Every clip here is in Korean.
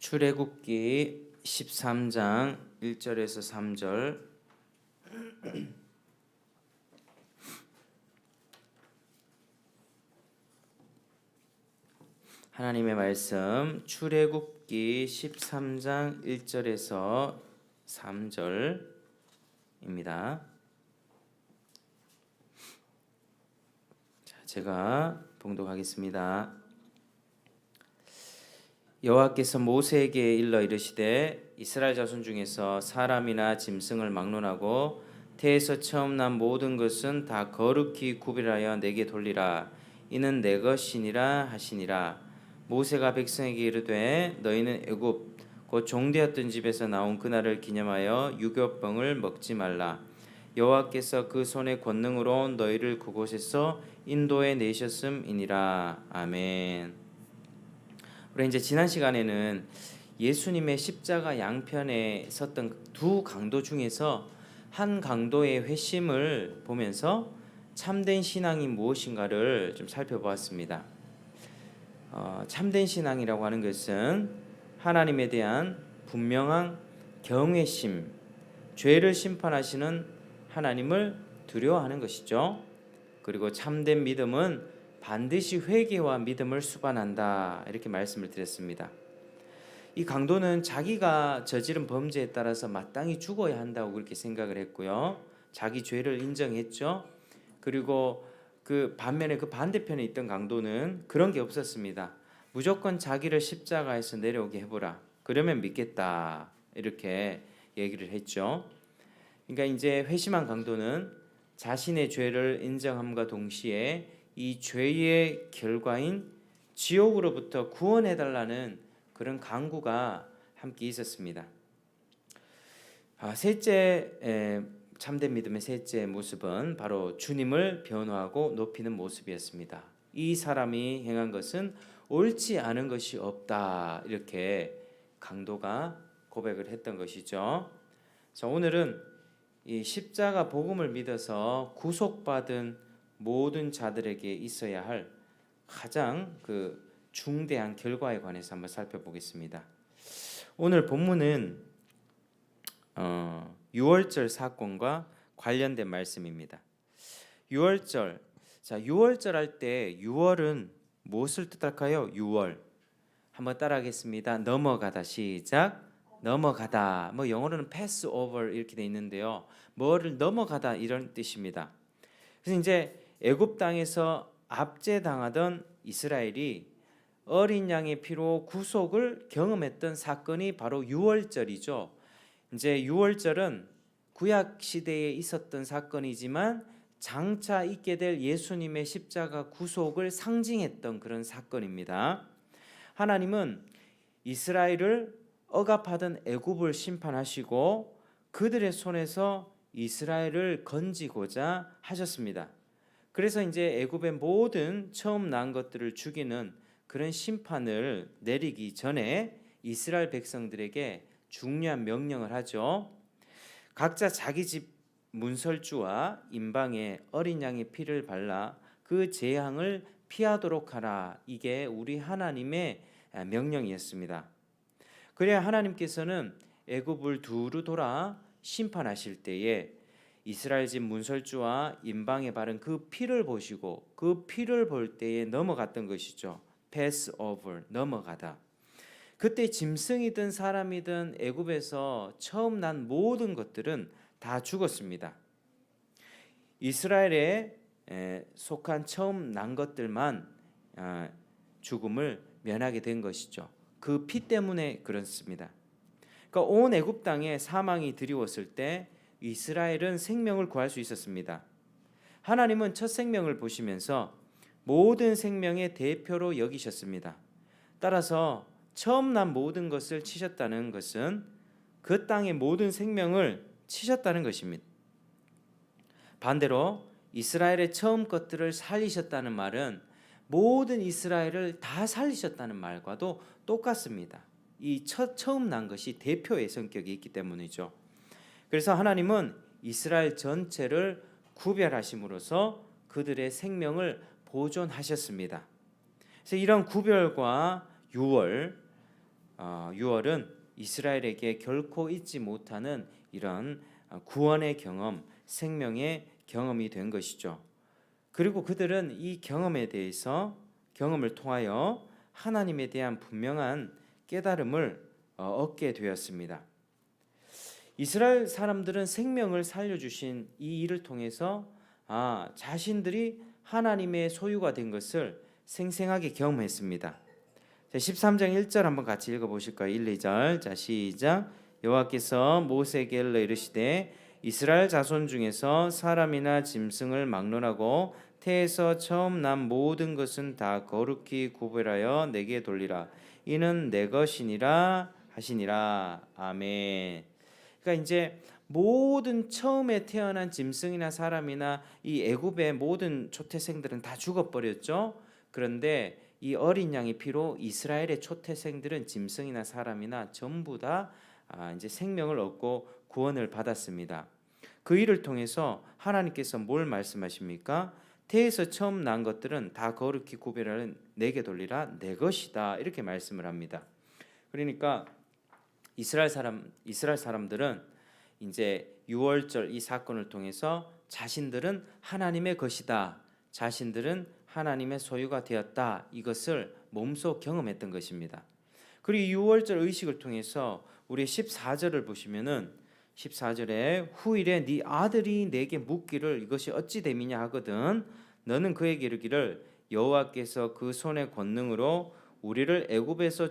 출애굽기 13장 1절에서 3절. 하나님의 말씀 출애굽기 13장 1절에서 3절입니다. 제가 봉독하겠습니다. 여호와께서 모세에게 일러 이르시되 이스라엘 자손 중에서 사람이나 짐승을 막론하고 태에서 처음 난 모든 것은 다 거룩히 구별하여 내게 돌리라. 이는 내 것이니라 하시니라. 모세가 백성에게 이르되 너희는 애굽 곧 종되었던 집에서 나온 그날을 기념하여 유교병을 먹지 말라. 여호와께서 그 손의 권능으로 너희를 그곳에서 인도해 내셨음이니라. 아멘. 우리 이제 지난 시간에는 예수님의 십자가 양편에 섰던 두 강도 중에서 한 강도의 회심을 보면서 참된 신앙이 무엇인가를 좀 살펴보았습니다. 참된 신앙이라고 하는 것은 하나님에 대한 분명한 경외심, 죄를 심판하시는 하나님을 두려워하는 것이죠. 그리고 참된 믿음은 반드시 회개와 믿음을 수반한다, 이렇게 말씀을 드렸습니다. 이 강도는 자기가 저지른 범죄에 따라서 마땅히 죽어야 한다고 그렇게 생각을 했고요. 자기 죄를 인정했죠. 그리고 그 반면에 그 반대편에 있던 강도는 그런 게 없었습니다. 무조건 자기를 십자가에서 내려오게 해보라, 그러면 믿겠다, 이렇게 얘기를 했죠. 그러니까 이제 회심한 강도는 자신의 죄를 인정함과 동시에 이 죄의 결과인 지옥으로부터 구원해달라는 그런 간구가 함께 있었습니다. 셋째, 참된 믿음의 셋째 모습은 바로 주님을 변호하고 높이는 모습이었습니다. 이 사람이 행한 것은 옳지 않은 것이 없다, 이렇게 강도가 고백을 했던 것이죠. 자, 오늘은 이 십자가 복음을 믿어서 구속받은 모든 자들에게 있어야 할 가장 그 중대한 결과에 관해서 한번 살펴보겠습니다. 오늘 본문은 유월절 사건과 관련된 말씀입니다. 유월절, 자, 유월절 할 때 유월은 무엇을 뜻할까요? 유월, 한번 따라하겠습니다. 넘어가다. 시작. 넘어가다. 뭐 영어로는 pass over 이렇게 돼 있는데요. 뭐를 넘어가다, 이런 뜻입니다. 그래서 이제 애굽 땅에서 압제당하던 이스라엘이 어린 양의 피로 구속을 경험했던 사건이 바로 유월절이죠. 이제 유월절은 구약 시대에 있었던 사건이지만 장차 있게 될 예수님의 십자가 구속을 상징했던 그런 사건입니다. 하나님은 이스라엘을 억압하던 애굽을 심판하시고 그들의 손에서 이스라엘을 건지고자 하셨습니다. 그래서 이제 애굽의 모든 처음 난 것들을 죽이는 그런 심판을 내리기 전에 이스라엘 백성들에게 중요한 명령을 하죠. 각자 자기 집 문설주와 임방에 어린 양의 피를 발라 그 재앙을 피하도록 하라. 이게 우리 하나님의 명령이었습니다. 그래야 하나님께서는 애굽을 두루 돌아 심판하실 때에 이스라엘 집 문설주와 임방에 바른 그 피를 보시고 그 피를 볼 때에 넘어갔던 것이죠. pass over, 넘어가다. 그때 짐승이든 사람이든 애굽에서 처음 난 모든 것들은 다 죽었습니다. 이스라엘에 속한 처음 난 것들만 죽음을 면하게 된 것이죠. 그 피 때문에 그렇습니다. 그러니까 온 애굽 땅에 사망이 드리웠을 때 이스라엘은 생명을 구할 수 있었습니다. 하나님은 첫 생명을 보시면서 모든 생명의 대표로 여기셨습니다. 따라서 처음 난 모든 것을 치셨다는 것은 그 땅의 모든 생명을 치셨다는 것입니다. 반대로 이스라엘의 처음 것들을 살리셨다는 말은 모든 이스라엘을 다 살리셨다는 말과도 똑같습니다. 이 처음 난 것이 대표의 성격이 있기 때문이죠. 그래서 하나님은 이스라엘 전체를 구별하심으로써 그들의 생명을 보존하셨습니다. 그래서 이런 구별과 유월, 유월은 이스라엘에게 결코 잊지 못하는 이런 구원의 경험, 생명의 경험이 된 것이죠. 그리고 그들은 이 경험을 통하여 하나님에 대한 분명한 깨달음을 얻게 되었습니다. 이스라엘 사람들은 생명을 살려주신 이 일을 통해서 자신들이 하나님의 소유가 된 것을 생생하게 경험했습니다. 13장 1절 한번 같이 읽어보실까요? 1, 2절. 자, 시작. 여호와께서 모세에게 일러 이르시되 이스라엘 자손 중에서 사람이나 짐승을 막론하고 태에서 처음 난 모든 것은 다 거룩히 구별하여 내게 돌리라. 이는 내 것이니라 하시니라. 아멘. 그러니까 이제 모든 처음에 태어난 짐승이나 사람이나 이 애굽의 모든 초태생들은 다 죽어버렸죠. 그런데 이 어린 양의 피로 이스라엘의 초태생들은 짐승이나 사람이나 전부 다 이제 생명을 얻고 구원을 받았습니다. 그 일을 통해서 하나님께서 뭘 말씀하십니까? 태에서 처음 난 것들은 다 거룩히 구별하는 내게 돌리라 내 것이다 이렇게 말씀을 합니다. 그러니까 이스라엘 사람들은 이제 유월절 이 사건을 통해서 자신들은 하나님의 것이다. 자신들은 하나님의 소유가 되었다. 이것을 몸소 경험했던 것입니다. 그리고 유월절 의식을 통해서 우리 14절을 보시면은 14절에 후일에 네 아들이 내게 묻기를 이것이 어찌 됨이냐 하거든 너는 그에게 이르기를 여호와께서 그 손의 권능으로 우리를 애굽에서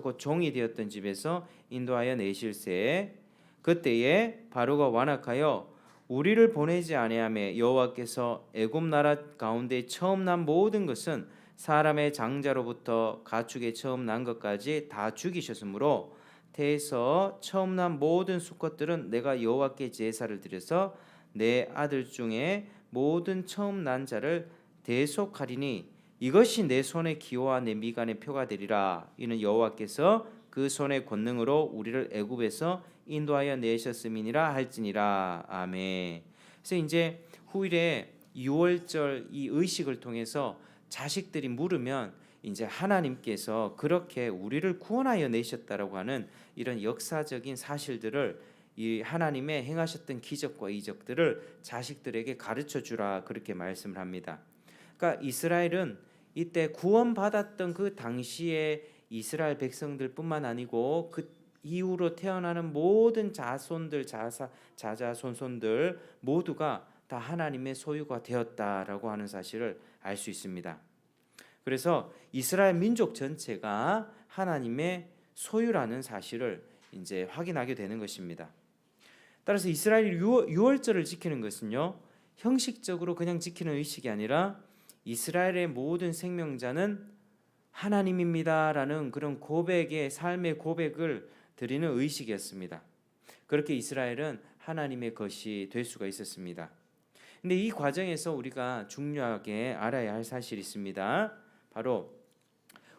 곧 종이 되었던 집에서 인도하여 내실세 그때에 바로가 완악하여 우리를 보내지 아니하며 여호와께서 애굽 나라 가운데 처음 난 모든 것은 사람의 장자로부터 가축의 처음 난 것까지 다 죽이셨으므로 태에서 처음 난 모든 수컷들은 내가 여호와께 제사를 드려서 내 아들 중에 모든 처음 난 자를 대속하리니 이것이 내 손의 기호와 내 미간의 표가 되리라. 이는 여호와께서 그 손의 권능으로 우리를 애굽에서 인도하여 내셨음이니라 할지니라. 아멘. 그래서 이제 후일에 유월절 이 의식을 통해서 자식들이 물으면 이제 하나님께서 그렇게 우리를 구원하여 내셨다라고 하는 이런 역사적인 사실들을 이 하나님의 행하셨던 기적과 이적들을 자식들에게 가르쳐 주라 그렇게 말씀을 합니다. 그러니까 이스라엘은 이때 구원받았던 그 당시에 이스라엘 백성들뿐만 아니고 그 이후로 태어나는 모든 자손들 자자손손들 모두가 다 하나님의 소유가 되었다라고 하는 사실을 알 수 있습니다. 그래서 이스라엘 민족 전체가 하나님의 소유라는 사실을 이제 확인하게 되는 것입니다. 따라서 이스라엘이 유월절을 지키는 것은요 형식적으로 그냥 지키는 의식이 아니라 이스라엘의 모든 생명자는 하나님입니다라는 그런 고백의 삶의 고백을 드리는 의식이었습니다. 그렇게 이스라엘은 하나님의 것이 될 수가 있었습니다. 근데 이 과정에서 우리가 중요하게 알아야 할 사실이 있습니다. 바로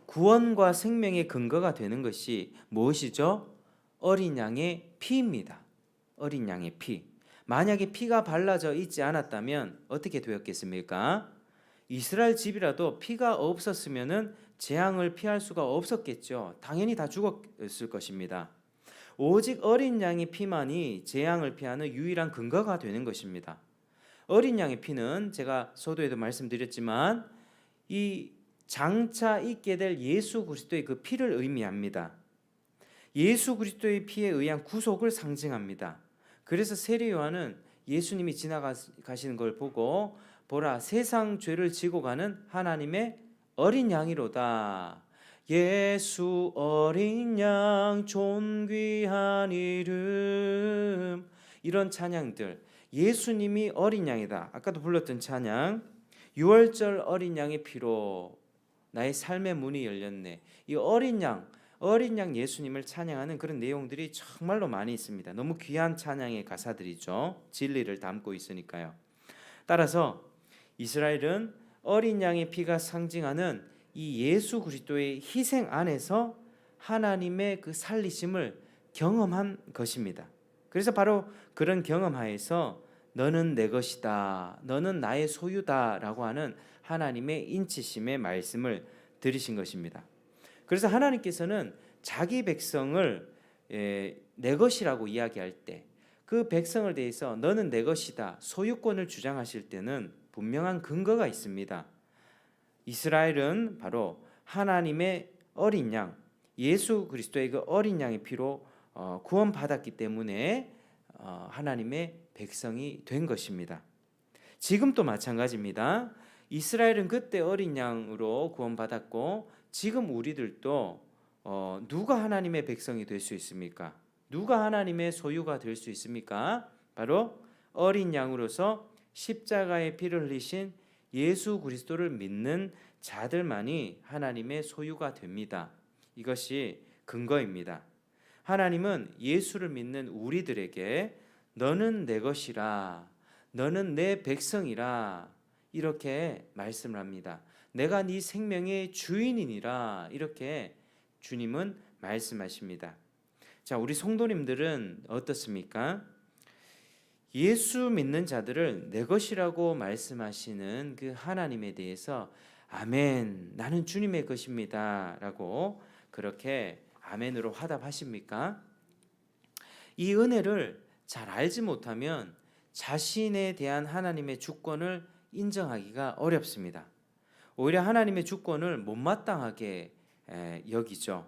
구원과 생명의 근거가 되는 것이 무엇이죠? 어린 양의 피입니다. 어린 양의 피. 만약에 피가 발라져 있지 않았다면 어떻게 되었겠습니까? 이스라엘 집이라도 피가 없었으면은 재앙을 피할 수가 없었겠죠. 당연히 다 죽었을 것입니다. 오직 어린 양의 피만이 재앙을 피하는 유일한 근거가 되는 것입니다. 어린 양의 피는 제가 서두에도 말씀드렸지만 이 장차 있게 될 예수 그리스도의 그 피를 의미합니다. 예수 그리스도의 피에 의한 구속을 상징합니다. 그래서 세례 요한은 예수님이 지나가시는 걸 보고 보라 세상 죄를 지고 가는 하나님의 어린 양이로다. 예수 어린 양 존귀한 이름 이런 찬양들 예수님이 어린 양이다. 아까도 불렀던 찬양 유월절 어린 양의 피로 나의 삶의 문이 열렸네. 이 어린 양 예수님을 찬양하는 그런 내용들이 정말로 많이 있습니다. 너무 귀한 찬양의 가사들이죠. 진리를 담고 있으니까요. 따라서 이스라엘은 어린 양의 피가 상징하는 이 예수 그리스도의 희생 안에서 하나님의 그 살리심을 경험한 것입니다. 그래서 바로 그런 경험하에서 너는 내 것이다, 너는 나의 소유다 라고 하는 하나님의 인치심의 말씀을 들으신 것입니다. 그래서 하나님께서는 자기 백성을 내 것이라고 이야기할 때 그 백성을 대해서 너는 내 것이다 소유권을 주장하실 때는 분명한 근거가 있습니다. 이스라엘은 바로 하나님의 어린 양 예수 그리스도의 그 어린 양의 피로 구원받았기 때문에 하나님의 백성이 된 것입니다. 지금도 마찬가지입니다. 이스라엘은 그때 어린 양으로 구원받았고 지금 우리들도 누가 하나님의 백성이 될 수 있습니까? 누가 하나님의 소유가 될 수 있습니까? 바로 어린 양으로서 십자가의 피를 흘리신 예수 그리스도를 믿는 자들만이 하나님의 소유가 됩니다. 이것이 근거입니다. 하나님은 예수를 믿는 우리들에게 너는 내 것이라, 너는 내 백성이라 이렇게 말씀을 합니다. 내가 네 생명의 주인이니라 이렇게 주님은 말씀하십니다. 자, 우리 성도님들은 어떻습니까? 예수 믿는 자들을 내 것이라고 말씀하시는 그 하나님에 대해서 아멘, 나는 주님의 것입니다 라고 그렇게 아멘으로 화답하십니까? 이 은혜를 잘 알지 못하면 자신에 대한 하나님의 주권을 인정하기가 어렵습니다. 오히려 하나님의 주권을 못마땅하게 여기죠.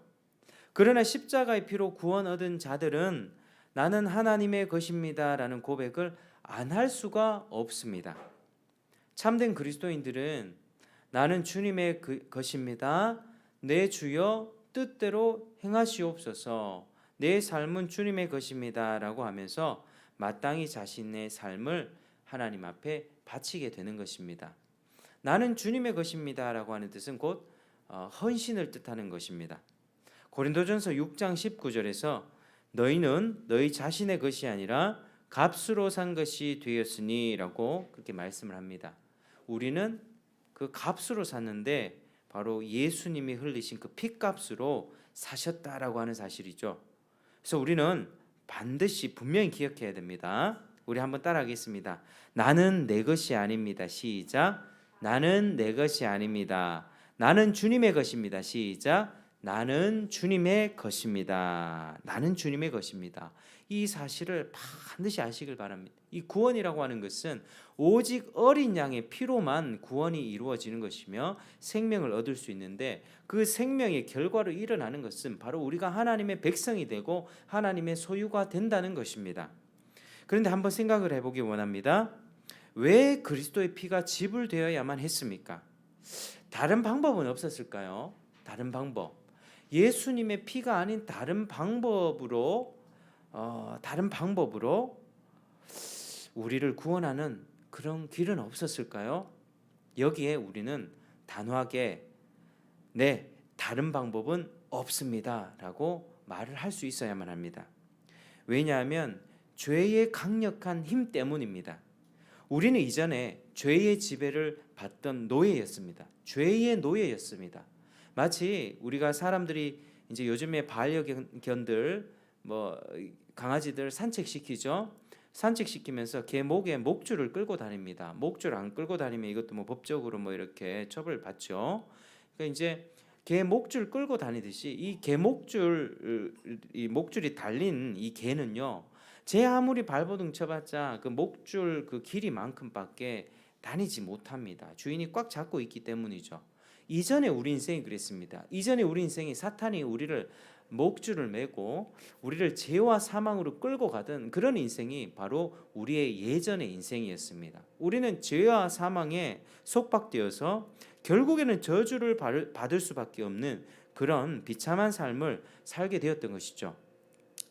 그러나 십자가의 피로 구원 얻은 자들은 나는 하나님의 것입니다 라는 고백을 안 할 수가 없습니다. 참된 그리스도인들은 나는 주님의 것입니다. 내 주여 뜻대로 행하시옵소서. 내 삶은 주님의 것입니다 라고 하면서 마땅히 자신의 삶을 하나님 앞에 바치게 되는 것입니다. 나는 주님의 것입니다 라고 하는 뜻은 곧 헌신을 뜻하는 것입니다. 고린도전서 6장 19절에서 너희는 너희 자신의 것이 아니라 값으로 산 것이 되었으니 라고 그렇게 말씀을 합니다. 우리는 그 값으로 샀는데 바로 예수님이 흘리신 그 피값으로 사셨다라고 하는 사실이죠. 그래서 우리는 반드시 분명히 기억해야 됩니다. 우리 한번 따라하겠습니다. 나는 내 것이 아닙니다. 시작. 나는 내 것이 아닙니다. 나는 주님의 것입니다. 시작. 나는 주님의 것입니다. 나는 주님의 것입니다. 이 사실을 반드시 아시길 바랍니다. 이 구원이라고 하는 것은 오직 어린 양의 피로만 구원이 이루어지는 것이며 생명을 얻을 수 있는데 그 생명의 결과로 일어나는 것은 바로 우리가 하나님의 백성이 되고 하나님의 소유가 된다는 것입니다. 그런데 한번 생각을 해보기 원합니다. 왜 그리스도의 피가 지불되어야만 했습니까? 다른 방법은 없었을까요? 다른 방법. 예수님의 피가 아닌 다른 방법으로 우리를 구원하는 그런 길은 없었을까요? 여기에 우리는 단호하게 네, 다른 방법은 없습니다라고 말을 할 수 있어야만 합니다. 왜냐하면 죄의 강력한 힘 때문입니다. 우리는 이전에 죄의 지배를 받던 노예였습니다. 죄의 노예였습니다. 마치 우리가 사람들이 이제 요즘에 반려견들 강아지들 산책시키죠. 산책시키면서 개 목에 목줄을 끌고 다닙니다. 목줄 안 끌고 다니면 이것도 법적으로 이렇게 처벌받죠. 그러니까 이제 개 목줄 끌고 다니듯이 이 개 목줄이 달린 이 개는요. 제 아무리 발버둥 쳐봤자 그 목줄 그 길이만큼밖에 다니지 못합니다. 주인이 꽉 잡고 있기 때문이죠. 이전에 우리 인생이 그랬습니다. 이전에 우리 인생이 사탄이 우리를 목줄을 메고 우리를 죄와 사망으로 끌고 가던 그런 인생이 바로 우리의 예전의 인생이었습니다. 우리는 죄와 사망에 속박되어서 결국에는 저주를 받을 수밖에 없는 그런 비참한 삶을 살게 되었던 것이죠.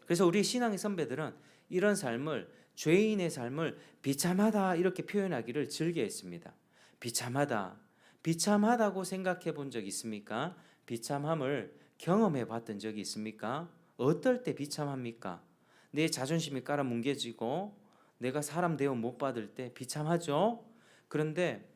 그래서 우리 신앙의 선배들은 이런 삶을 죄인의 삶을 비참하다 이렇게 표현하기를 즐겨했습니다. 비참하다고 생각해 본 적 있습니까? 비참함을 경험해 봤던 적이 있습니까? 어떨 때 비참합니까? 내 자존심이 깔아뭉개지고 내가 사람 대우 못 받을 때 비참하죠? 그런데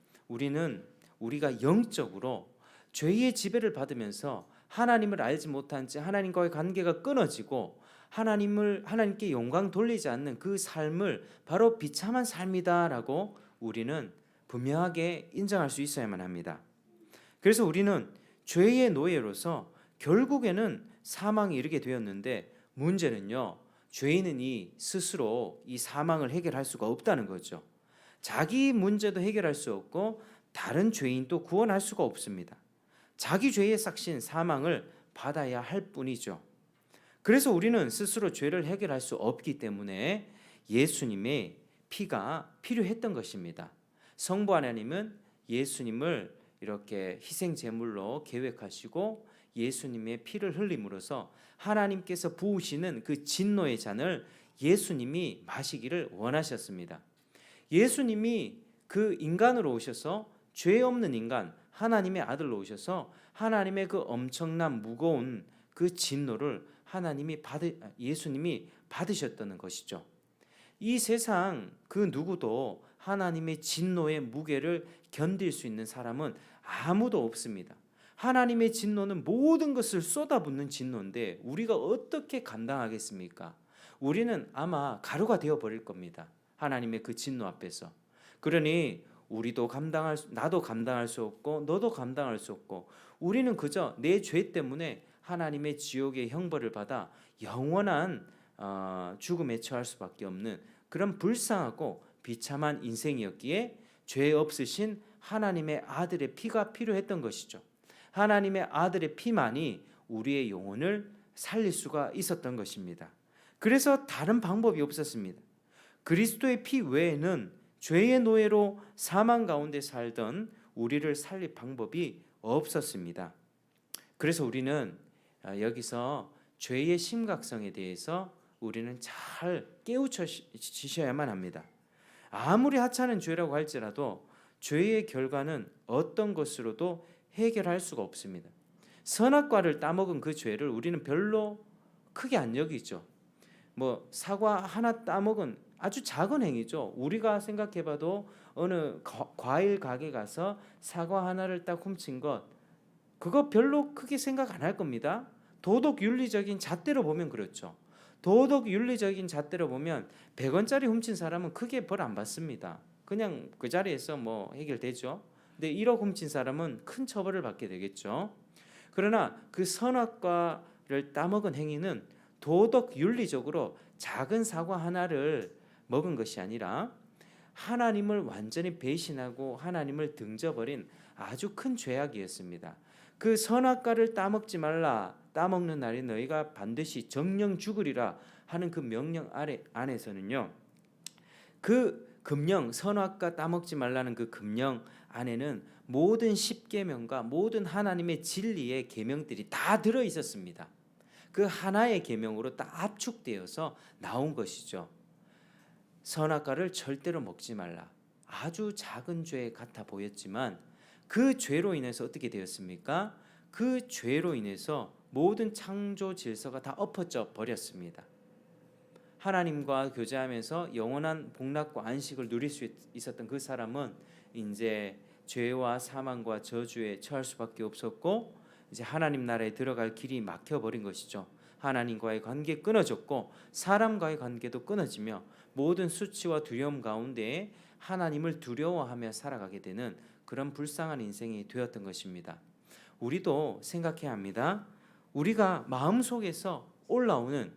우리가 영적으로 죄의 지배를 받으면서 하나님을 알지 못한 채 하나님과의 관계가 끊어지고 하나님께 영광 돌리지 않는 그 삶을 바로 비참한 삶이다라고 우리는 분명하게 인정할 수 있어야만 합니다. 그래서 우리는 죄의 노예로서 결국에는 사망에 이르게 되었는데 문제는요, 죄인은 스스로 이 사망을 해결할 수가 없다는 거죠. 자기 문제도 해결할 수 없고 다른 죄인도 구원할 수가 없습니다. 자기 죄의 삭신 사망을 받아야 할 뿐이죠. 그래서 우리는 스스로 죄를 해결할 수 없기 때문에 예수님의 피가 필요했던 것입니다. 성부 하나님은 예수님을 이렇게 희생 제물로 계획하시고 예수님의 피를 흘림으로써 하나님께서 부으시는 그 진노의 잔을 예수님이 마시기를 원하셨습니다. 예수님이 그 인간으로 오셔서 죄 없는 인간, 하나님의 아들로 오셔서 하나님의 그 엄청난 무거운 그 진노를 예수님이 받으셨다는 것이죠. 이 세상 그 누구도 하나님의 진노의 무게를 견딜 수 있는 사람은 아무도 없습니다. 하나님의 진노는 모든 것을 쏟아붓는 진노인데 우리가 어떻게 감당하겠습니까? 우리는 아마 가루가 되어버릴 겁니다. 하나님의 그 진노 앞에서. 그러니 나도 감당할 수 없고 너도 감당할 수 없고 우리는 그저 내 죄 때문에 하나님의 지옥의 형벌을 받아 영원한 죽음에 처할 수밖에 없는 그런 불쌍하고 비참한 인생이었기에 죄 없으신 하나님의 아들의 피가 필요했던 것이죠. 하나님의 아들의 피만이 우리의 영혼을 살릴 수가 있었던 것입니다. 그래서 다른 방법이 없었습니다. 그리스도의 피 외에는 죄의 노예로 사망 가운데 살던 우리를 살릴 방법이 없었습니다. 그래서 우리는 여기서 죄의 심각성에 대해서 우리는 잘 깨우치셔야만 합니다. 아무리 하찮은 죄라고 할지라도 죄의 결과는 어떤 것으로도 해결할 수가 없습니다. 선악과를 따먹은 그 죄를 우리는 별로 크게 안 여기죠. 사과 하나 따먹은 아주 작은 행위죠. 우리가 생각해봐도 어느 과일 가게 가서 사과 하나를 딱 훔친 것, 그거 별로 크게 생각 안 할 겁니다. 도덕 윤리적인 잣대로 보면 그렇죠. 도덕 윤리적인 잣대로 보면 100원짜리 훔친 사람은 크게 벌 안 받습니다. 그냥 그 자리에서 해결되죠. 근데 1억 훔친 사람은 큰 처벌을 받게 되겠죠. 그러나 그 선악과를 따먹은 행위는 도덕 윤리적으로 작은 사과 하나를 먹은 것이 아니라 하나님을 완전히 배신하고 하나님을 등져버린 아주 큰 죄악이었습니다. 그 선악과를 따먹지 말라, 따먹는 날에 너희가 반드시 정령 죽으리라 하는 그 명령 안에서는요, 그 금령, 선악과 따먹지 말라는 그 금령 안에는 모든 십계명과 모든 하나님의 진리의 계명들이 다 들어 있었습니다. 그 하나의 계명으로 딱 압축되어서 나온 것이죠. 선악과를 절대로 먹지 말라. 아주 작은 죄 같아 보였지만 그 죄로 인해서 어떻게 되었습니까? 그 죄로 인해서 모든 창조 질서가 다 엎어져 버렸습니다. 하나님과 교제하면서 영원한 복락과 안식을 누릴 수 있었던 그 사람은 이제 죄와 사망과 저주에 처할 수밖에 없었고 이제 하나님 나라에 들어갈 길이 막혀버린 것이죠. 하나님과의 관계 끊어졌고 사람과의 관계도 끊어지며 모든 수치와 두려움 가운데 하나님을 두려워하며 살아가게 되는 그런 불쌍한 인생이 되었던 것입니다. 우리도 생각해야 합니다. 우리가 마음속에서 올라오는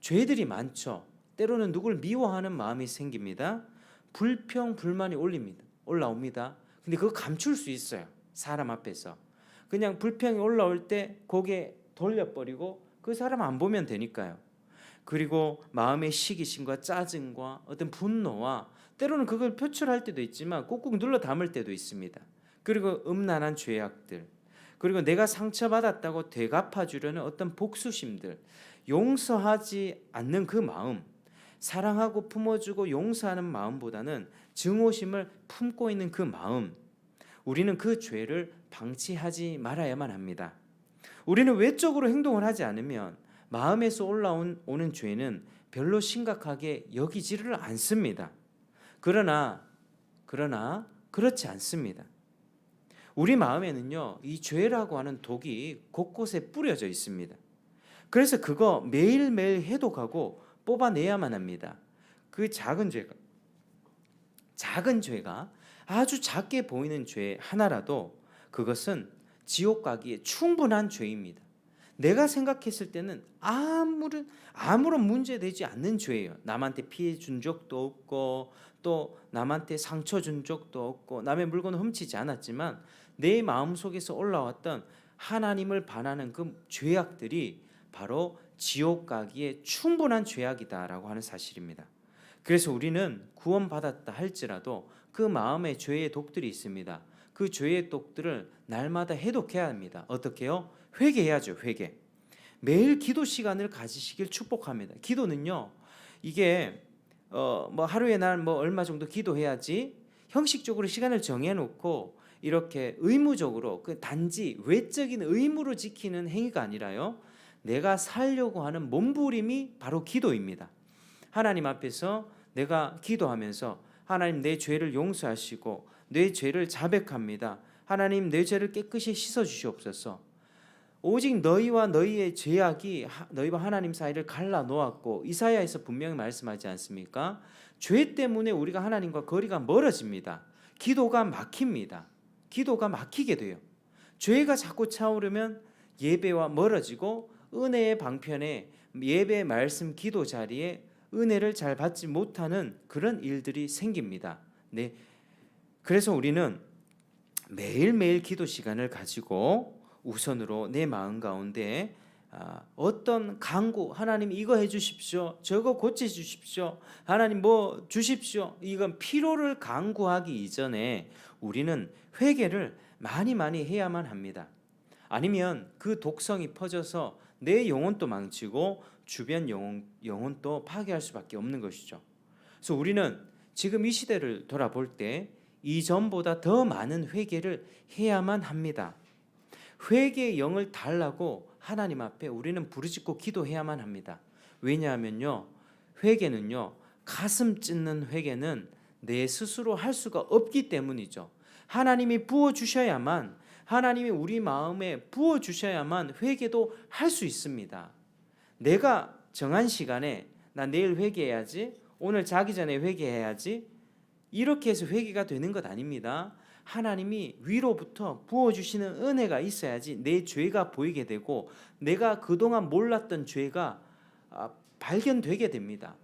죄들이 많죠. 때로는 누굴 미워하는 마음이 생깁니다. 불평, 불만이 올라옵니다. 근데 그거 감출 수 있어요. 사람 앞에서. 그냥 불평이 올라올 때 고개 돌려버리고 그 사람 안 보면 되니까요. 그리고 마음의 시기심과 짜증과 어떤 분노와 때로는 그걸 표출할 때도 있지만 꾹꾹 눌러 담을 때도 있습니다. 그리고 음란한 죄악들, 그리고 내가 상처받았다고 되갚아주려는 어떤 복수심들, 용서하지 않는 그 마음, 사랑하고 품어주고 용서하는 마음보다는 증오심을 품고 있는 그 마음, 우리는 그 죄를 방치하지 말아야만 합니다. 우리는 외적으로 행동을 하지 않으면 마음에서 올라오는 죄는 별로 심각하게 여기지를 않습니다. 그러나 그렇지 않습니다. 우리 마음에는요, 이 죄라고 하는 독이 곳곳에 뿌려져 있습니다. 그래서 그거 매일매일 해독하고 뽑아내야만 합니다. 그 작은 죄가 아주 작게 보이는 죄 하나라도 그것은 지옥 가기에 충분한 죄입니다. 내가 생각했을 때는 아무런 문제되지 않는 죄예요. 남한테 피해 준 적도 없고 또 남한테 상처 준 적도 없고 남의 물건을 훔치지 않았지만 내 마음속에서 올라왔던 하나님을 반하는 그 죄악들이 바로 지옥 가기에 충분한 죄악이다라고 하는 사실입니다. 그래서 우리는 구원받았다 할지라도 그 마음에 죄의 독들이 있습니다. 그 죄의 독들을 날마다 해독해야 합니다. 어떻게요? 회개해야죠. 회개. 매일 기도 시간을 가지시길 축복합니다. 기도는요, 이게 뭐 하루에 날 뭐 얼마 정도 기도해야지 형식적으로 시간을 정해놓고 이렇게 의무적으로 그 단지 외적인 의무로 지키는 행위가 아니라요, 내가 살려고 하는 몸부림이 바로 기도입니다. 하나님 앞에서 내가 기도하면서 하나님 내 죄를 용서하시고 내 죄를 자백합니다. 하나님 내 죄를 깨끗이 씻어 주시옵소서. 오직 너희와 너희의 죄악이 너희와 하나님 사이를 갈라 놓았고 이사야에서 분명히 말씀하지 않습니까? 죄 때문에 우리가 하나님과 거리가 멀어집니다. 기도가 막힙니다. 기도가 막히게 돼요. 죄가 자꾸 차오르면 예배와 멀어지고 은혜의 방편에 예배 말씀 기도 자리에 은혜를 잘 받지 못하는 그런 일들이 생깁니다. 네. 그래서 우리는 매일매일 기도 시간을 가지고 우선으로 내 마음 가운데 어떤 간구, 하나님 이거 해주십시오, 저거 고쳐주십시오, 하나님 뭐 주십시오, 이건 필요를 간구하기 이전에 우리는 회개를 많이 해야만 합니다. 아니면 그 독성이 퍼져서 내 영혼도 망치고 주변 영혼도 파괴할 수밖에 없는 것이죠. 그래서 우리는 지금 이 시대를 돌아볼 때 이전보다 더 많은 회개를 해야만 합니다. 회개의 영을 달라고 하나님 앞에 우리는 부르짖고 기도해야만 합니다. 왜냐하면요, 회개는요, 가슴 찢는 회개는 내 스스로 할 수가 없기 때문이죠. 하나님이 부어주셔야만, 하나님이 우리 마음에 부어주셔야만 회개도 할 수 있습니다. 내가 정한 시간에 나 내일 회개해야지, 오늘 자기 전에 회개해야지, 이렇게 해서 회개가 되는 것 아닙니다. 하나님이 위로부터 부어주시는 은혜가 있어야지 내 죄가 보이게 되고 내가 그동안 몰랐던 죄가 발견되게 됩니다.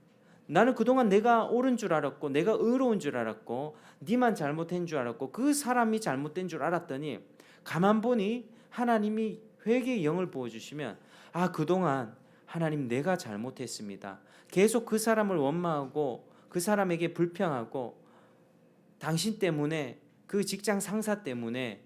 나는 그동안 내가 옳은 줄 알았고 내가 의로운 줄 알았고 니만 잘못한 줄 알았고 그 사람이 잘못된 줄 알았더니 가만 보니 하나님이 회개의 영을 부어주시면 그동안 하나님 내가 잘못했습니다. 계속 그 사람을 원망하고 그 사람에게 불평하고 당신 때문에 그 직장 상사 때문에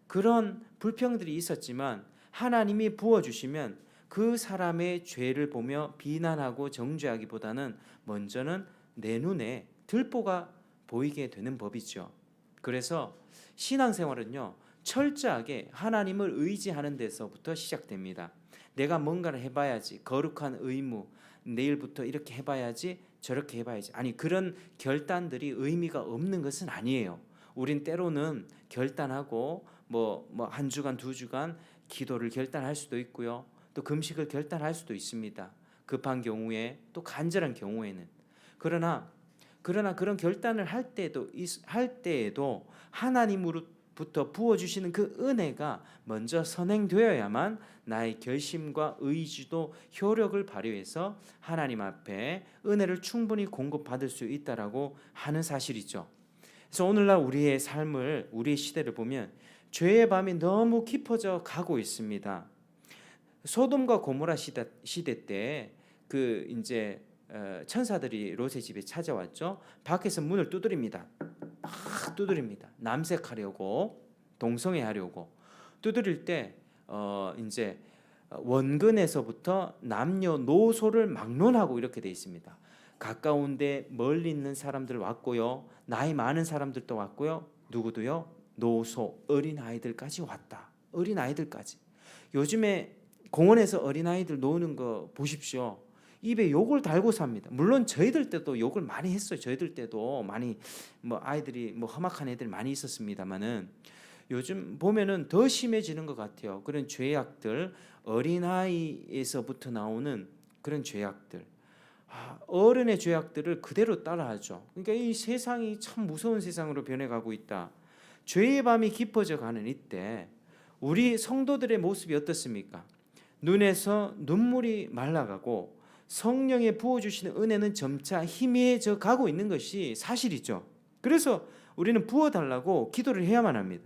그런 불평들이 있었지만 하나님이 부어주시면 그 사람의 죄를 보며 비난하고 정죄하기보다는 먼저는 내 눈에 들보가 보이게 되는 법이죠. 그래서 신앙생활은요, 철저하게 하나님을 의지하는 데서부터 시작됩니다. 내가 뭔가를 해봐야지, 거룩한 의무, 내일부터 이렇게 해봐야지, 저렇게 해봐야지. 아니, 그런 결단들이 의미가 없는 것은 아니에요. 우린 때로는 결단하고 뭐 한 주간 두 주간 기도를 결단할 수도 있고요, 또 금식을 결단할 수도 있습니다. 급한 경우에, 또 간절한 경우에는. 그러나 그런 결단을 할 때에도 하나님으로부터 부어주시는 그 은혜가 먼저 선행되어야만 나의 결심과 의지도 효력을 발휘해서 하나님 앞에 은혜를 충분히 공급받을 수 있다라고 하는 사실이죠. 그래서 오늘날 우리의 삶을, 우리의 시대를 보면 죄의 밤이 너무 깊어져 가고 있습니다. 소돔과 고모라 시대 때 그 이제 천사들이 롯의 집에 찾아왔죠. 밖에서 문을 두드립니다. 막 두드립니다. 남색하려고, 동성애하려고 두드릴 때 이제 원근에서부터 남녀노소를 막론하고 이렇게 돼 있습니다. 가까운데 멀리 있는 사람들 왔고요, 나이 많은 사람들도 왔고요, 누구도요, 노소, 어린아이들까지 왔다. 어린아이들까지. 요즘에 공원에서 어린아이들 노는 거 보십시오. 입에 욕을 달고 삽니다. 물론 저희들 때도 욕을 많이 했어요. 저희들 때도 많이 아이들이 험악한 애들 많이 있었습니다만은 요즘 보면은 더 심해지는 것 같아요. 그런 죄악들, 어린아이에서부터 나오는 그런 죄악들, 어른의 죄악들을 그대로 따라하죠. 그러니까 이 세상이 참 무서운 세상으로 변해가고 있다. 죄의 밤이 깊어져 가는 이때 우리 성도들의 모습이 어떻습니까? 눈에서 눈물이 말라가고 성령의 부어주시는 은혜는 점차 희미해져 가고 있는 것이 사실이죠. 그래서 우리는 부어달라고 기도를 해야만 합니다.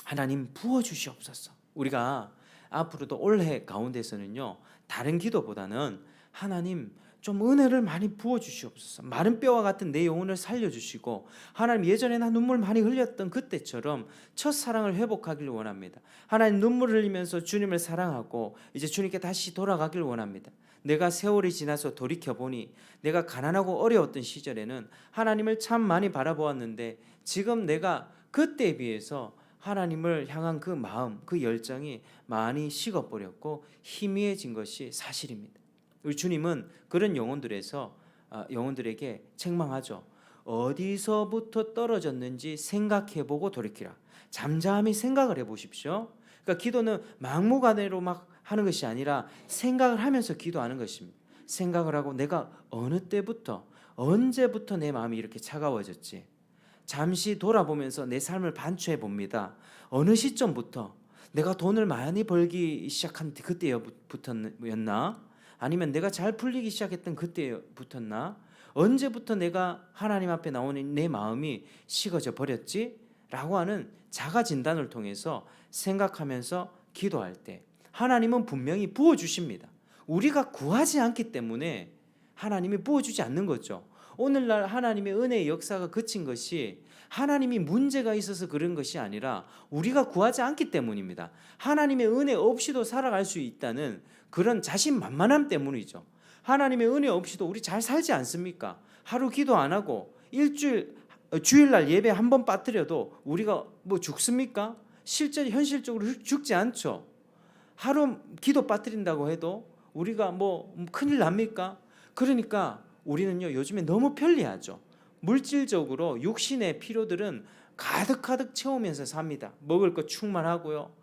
하나님 부어주시옵소서. 우리가 앞으로도 올해 가운데서는요, 다른 기도보다는 하나님 좀 은혜를 많이 부어주시옵소서. 마른 뼈와 같은 내 영혼을 살려주시고 하나님 예전에 나 눈물 많이 흘렸던 그때처럼 첫사랑을 회복하길 원합니다. 하나님 눈물을 흘리면서 주님을 사랑하고 이제 주님께 다시 돌아가길 원합니다. 내가 세월이 지나서 돌이켜보니 내가 가난하고 어려웠던 시절에는 하나님을 참 많이 바라보았는데 지금 내가 그때에 비해서 하나님을 향한 그 마음, 그 열정이 많이 식어버렸고 희미해진 것이 사실입니다. 우리 주님은 그런 영혼들에게 책망하죠. 어디서부터 떨어졌는지 생각해보고 돌이키라. 잠잠히 생각을 해보십시오. 그러니까 기도는 막무가내로 막 하는 것이 아니라 생각을 하면서 기도하는 것입니다. 생각을 하고 내가 어느 때부터 언제부터 내 마음이 이렇게 차가워졌지. 잠시 돌아보면서 내 삶을 반추해 봅니다. 어느 시점부터 내가 돈을 많이 벌기 시작한 그때부터였나? 아니면 내가 잘 풀리기 시작했던 그때부터였나? 언제부터 내가 하나님 앞에 나오는 내 마음이 식어져 버렸지? 라고 하는 자가 진단을 통해서 생각하면서 기도할 때 하나님은 분명히 부어주십니다. 우리가 구하지 않기 때문에 하나님이 부어주지 않는 거죠. 오늘날 하나님의 은혜의 역사가 그친 것이 하나님이 문제가 있어서 그런 것이 아니라 우리가 구하지 않기 때문입니다. 하나님의 은혜 없이도 살아갈 수 있다는 그런 자신만만함 때문이죠. 하나님의 은혜 없이도 우리 잘 살지 않습니까? 하루 기도 안 하고 주일날 예배 한 번 빠뜨려도 우리가 뭐 죽습니까? 실제 현실적으로 죽지 않죠. 하루 기도 빠뜨린다고 해도 우리가 뭐 큰일 납니까? 그러니까 우리는요, 요즘에 너무 편리하죠. 물질적으로 육신의 필요들은 가득가득 채우면서 삽니다. 먹을 거 충만하고요.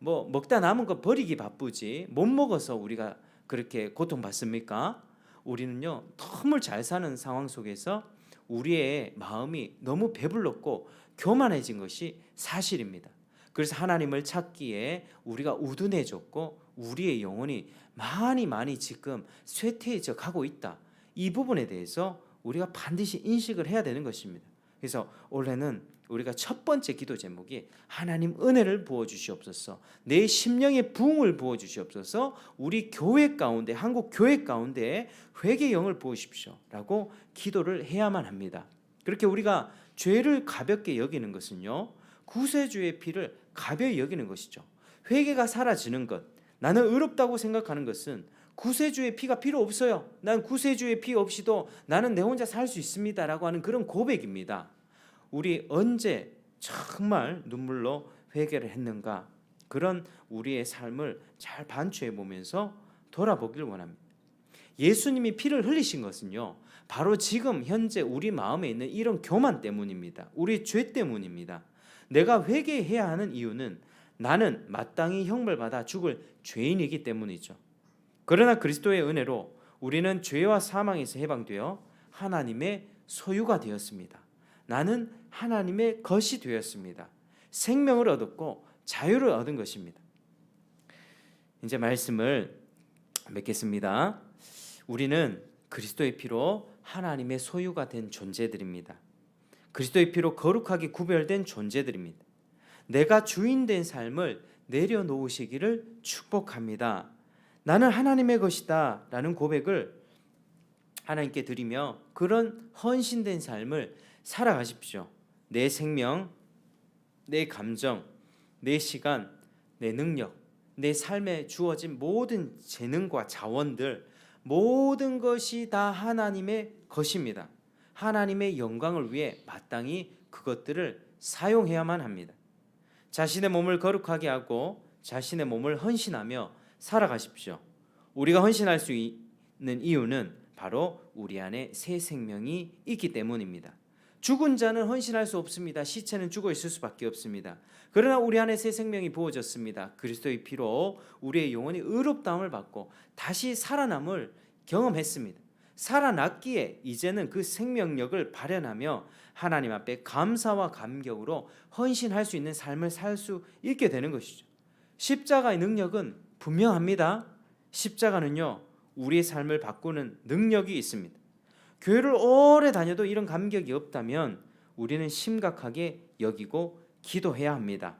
뭐 먹다 남은 거 버리기 바쁘지 못 먹어서 우리가 그렇게 고통받습니까? 우리는요, 너무 잘 사는 상황 속에서 우리의 마음이 너무 배불렀고 교만해진 것이 사실입니다. 그래서 하나님을 찾기에 우리가 우둔해졌고 우리의 영혼이 많이 지금 쇠퇴해져 가고 있다. 이 부분에 대해서 우리가 반드시 인식을 해야 되는 것입니다. 그래서 올해는 우리가 첫 번째 기도 제목이 하나님 은혜를 부어주시옵소서, 내 심령의 부흥을 부어주시옵소서, 우리 교회 가운데, 한국 교회 가운데 회개의 영을 부으십시오 라고 기도를 해야만 합니다. 그렇게 우리가 죄를 가볍게 여기는 것은요, 구세주의 피를 가벼이 여기는 것이죠. 회개가 사라지는 것, 나는 의롭다고 생각하는 것은 구세주의 피가 필요 없어요. 난 구세주의 피 없이도 나는 내 혼자 살 수 있습니다 라고 하는 그런 고백입니다. 우리 언제 정말 눈물로 회개를 했는가, 그런 우리의 삶을 잘 반추해 보면서 돌아보길 원합니다. 예수님이 피를 흘리신 것은요, 바로 지금 현재 우리 마음에 있는 이런 교만 때문입니다. 우리 죄 때문입니다. 내가 회개해야 하는 이유는 나는 마땅히 형벌 받아 죽을 죄인이기 때문이죠. 그러나 그리스도의 은혜로 우리는 죄와 사망에서 해방되어 하나님의 소유가 되었습니다. 나는 하나님의 것이 되었습니다. 생명을 얻었고 자유를 얻은 것입니다. 이제 말씀을 맺겠습니다. 우리는 그리스도의 피로 하나님의 소유가 된 존재들입니다. 그리스도의 피로 거룩하게 구별된 존재들입니다. 내가 주인 된 삶을 내려놓으시기를 축복합니다. 나는 하나님의 것이다 라는 고백을 하나님께 드리며 그런 헌신된 삶을 살아가십시오. 내 생명, 내 감정, 내 시간, 내 능력, 내 삶에 주어진 모든 재능과 자원들, 모든 것이 다 하나님의 것입니다. 하나님의 영광을 위해 마땅히 그것들을 사용해야만 합니다. 자신의 몸을 거룩하게 하고 자신의 몸을 헌신하며 살아가십시오. 우리가 헌신할 수 있는 이유는 바로 우리 안에 새 생명이 있기 때문입니다. 죽은 자는 헌신할 수 없습니다. 시체는 죽어 있을 수밖에 없습니다. 그러나 우리 안에 새 생명이 부어졌습니다. 그리스도의 피로 우리의 영혼이 의롭다함을 받고 다시 살아남을 경험했습니다. 살아났기에 이제는 그 생명력을 발현하며 하나님 앞에 감사와 감격으로 헌신할 수 있는 삶을 살 수 있게 되는 것이죠. 십자가의 능력은 분명합니다. 십자가는요, 우리의 삶을 바꾸는 능력이 있습니다. 교회를 오래 다녀도 이런 감격이 없다면 우리는 심각하게 여기고 기도해야 합니다.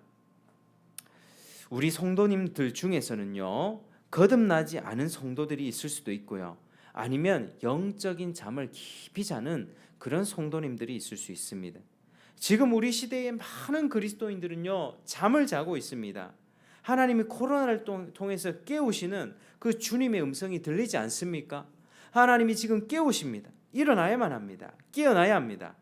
우리 성도님들 중에서는요, 거듭나지 않은 성도들이 있을 수도 있고요, 아니면 영적인 잠을 깊이 자는 그런 성도님들이 있을 수 있습니다. 지금 우리 시대의 많은 그리스도인들은요, 잠을 자고 있습니다. 하나님이 코로나를 통해서 깨우시는 그 주님의 음성이 들리지 않습니까? 하나님이 지금 깨우십니다. 일어나야만 합니다. 깨어나야 합니다.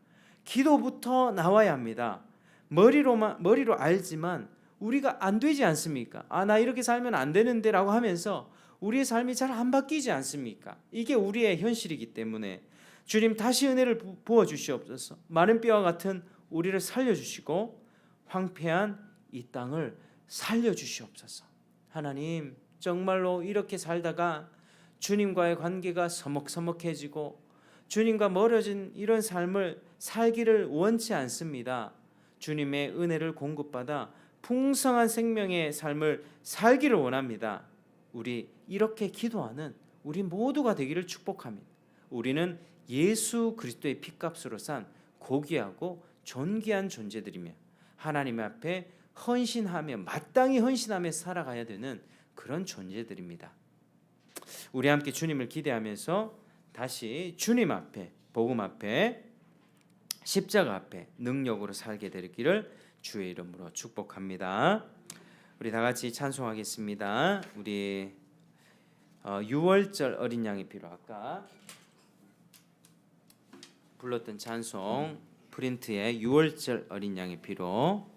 기도부터 나와야 합니다. 머리로 알지만 우리가 안 되지 않습니까? 나 이렇게 살면 안 되는데 라고 하면서 우리의 삶이 잘 안 바뀌지 않습니까? 이게 우리의 현실이기 때문에 주님 다시 은혜를 부어주시옵소서. 마른 뼈와 같은 우리를 살려주시고 황폐한 이 땅을 살려주시옵소서. 하나님, 정말로 이렇게 살다가 주님과의 관계가 서먹서먹해지고 주님과 멀어진 이런 삶을 살기를 원치 않습니다. 주님의 은혜를 공급받아 풍성한 생명의 삶을 살기를 원합니다. 우리 이렇게 기도하는 우리 모두가 되기를 축복합니다. 우리는 예수 그리스도의 피값으로 산 고귀하고 존귀한 존재들이며 하나님 앞에 헌신하며 마땅히 헌신하며 살아가야 되는 그런 존재들입니다. 우리 함께 주님을 기대하면서 다시 주님 앞에, 복음 앞에, 십자가 앞에 능력으로 살게 되기를 주의 이름으로 축복합니다. 우리 다 같이 찬송하겠습니다. 우리 6월절 어린 양의 피로, 아까 불렀던 찬송 프린트의 6월절 어린 양의 피로.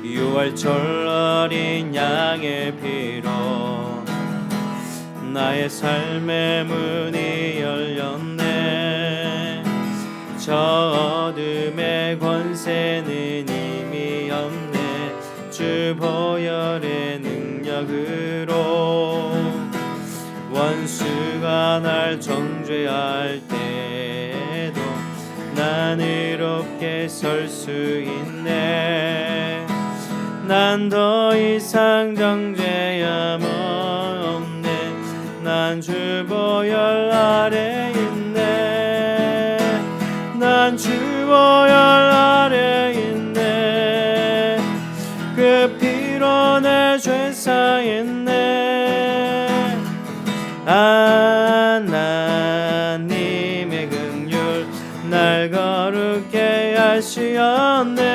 유월절 어린 양의 피로 나의 삶의 문이 열렸네. 저 어둠의 권세는 이미 없네. 주 보혈의 능력으로 원수가 날 정죄할 때에도 난 의롭게 설 수 있네. 난 더 이상 정죄함 없네. 난 주 보혈 아래 있네. 난 주 보혈 아래 있네. 그 피로 내 죄 사했네. 하나님의 긍휼 날 거룩게 하시었네.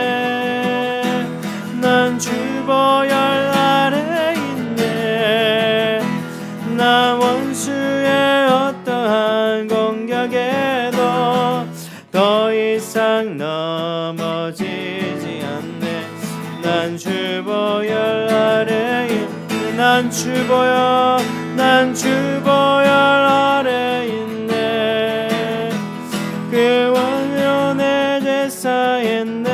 난 주 보혈 아래 있네. 나 원수의 어떠한 공격에도 더 이상 넘어지지 않네. 난 주 보혈 아래 있네. 난 주 보혈 아래 있네. 그 원료 내 죄 사했네.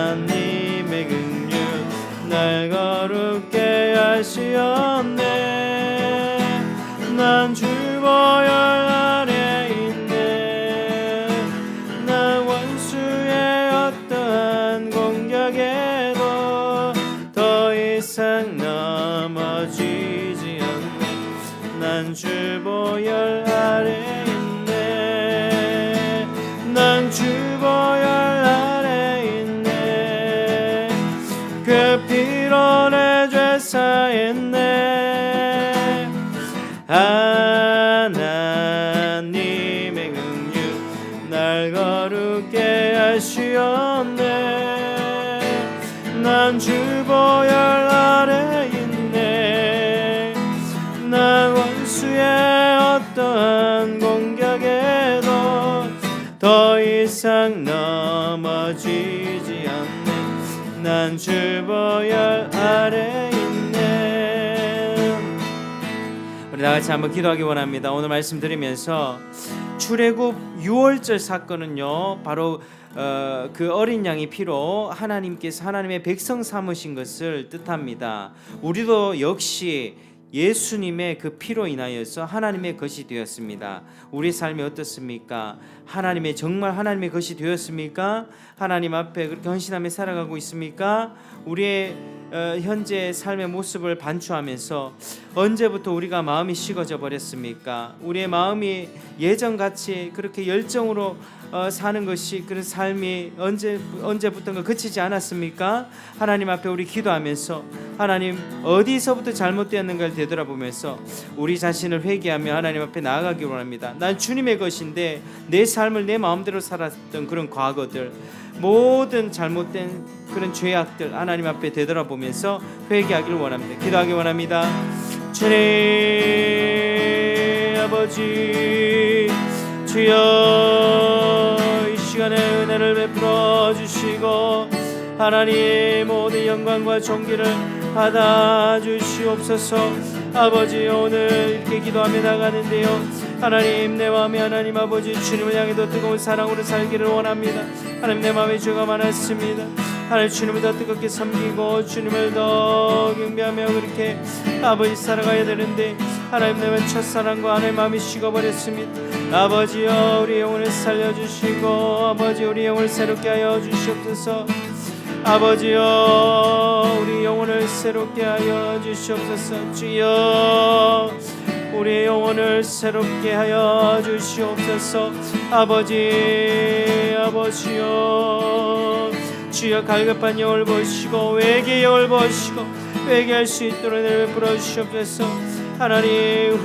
하나님의 긍휼 날 거룩게 하시었네. 난 주 보혈 아래 있네. 난 원수의 어떠한 공격에도 더 이상 넘어지지 않네. 난 주 보혈 아래 있네. 난 주 보혈 아래 있네. 그 피로 내 죄 사했네. 하나님의 긍휼 날 거룩게 하시었네. 난 주 보혈 아래 있네. 난 원수의 어떠한 공격에도 더 이상 넘어지지 않네. 난 주 보혈 아래 있네. 우리 다 같이 한번 기도하기 원합니다. 오늘 말씀 드리면서 출애굽 6월절 사건은요, 바로 그 어린 양의 피로 하나님께서 하나님의 백성 삼으신 것을 뜻합니다. 우리도 역시 예수님의 그 피로 인하여서 하나님의 것이 되었습니다. 우리 삶이 어떻습니까? 정말 하나님의 것이 되었습니까? 하나님 앞에 그렇게 헌신하며 살아가고 있습니까? 우리의 현재 삶의 모습을 반추하면서 언제부터 우리가 마음이 식어져 버렸습니까? 우리의 마음이 예전같이 그렇게 열정으로 사는 것이, 그런 삶이 언제부턴가 그치지 않았습니까? 하나님 앞에 우리 기도하면서 하나님 어디서부터 잘못되었는가를 되돌아보면서 우리 자신을 회개하며 하나님 앞에 나아가기 원합니다. 난 주님의 것인데 내 삶을 내 마음대로 살았던 그런 과거들, 모든 잘못된 그런 죄악들 하나님 앞에 되돌아보면서 회개하기를 원합니다. 기도하기 원합니다. 주님 아버지, 주여 이 시간에 은혜를 베풀어 주시고 하나님 모든 영광과 존귀를 받아 주시옵소서. 아버지, 오늘 이렇게 기도하며 나가는데요, 하나님 내 마음이 하나님 아버지 주님을 향해도 뜨거운 사랑으로 살기를 원합니다. 하나님 내 마음에 죄가 많았습니다. 하나님 주님을 더 뜨겁게 섬기고 주님을 더 경배하며 그렇게 아버지 살아가야 되는데 하나님 내 첫사랑과 하나님 마음이 식어버렸습니다. 아버지여 우리 영혼을 살려주시고 아버지 우리 영혼을 새롭게 하여 주시옵소서. 아버지여 우리 영혼을 새롭게 하여 주시옵소서. 주여 우리의 영혼을 새롭게 하여 주시옵소서. 아버지여 주여 갈급한 영을 보시고 외계의 영을 보시고 회개할 수 있도록 은혜를 베풀어 주시옵소서. 하나님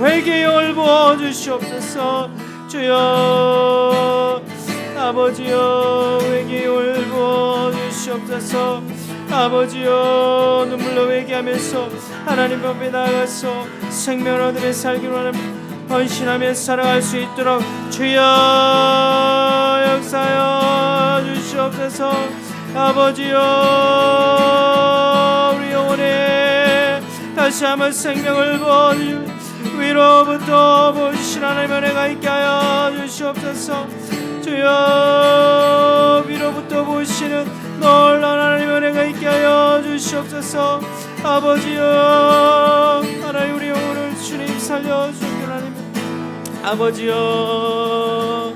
회개의 영을 부어주시옵소서. 주여 아버지여 회개의 영을 부어주시옵소서. 아버지여 눈물로 회개하면서 하나님 앞에 나아가서 생명을 얻으며 살기를 원합니다. 헌신하며 살아갈 수 있도록 주여 역사하여 주시옵소서. 아버지여 우리 영혼에 다시 한번 생명을 부어주시옵소서. 위로부터 보신 하나님의 은혜가 있게 하여 주시옵소서. 주여 위로부터 보시는 놀라운 하나님의 은혜가 있게 하여 주시옵소서. 아버지여 하나님 우리 영혼을 주님 살려주시기 바랍니다. 아버지여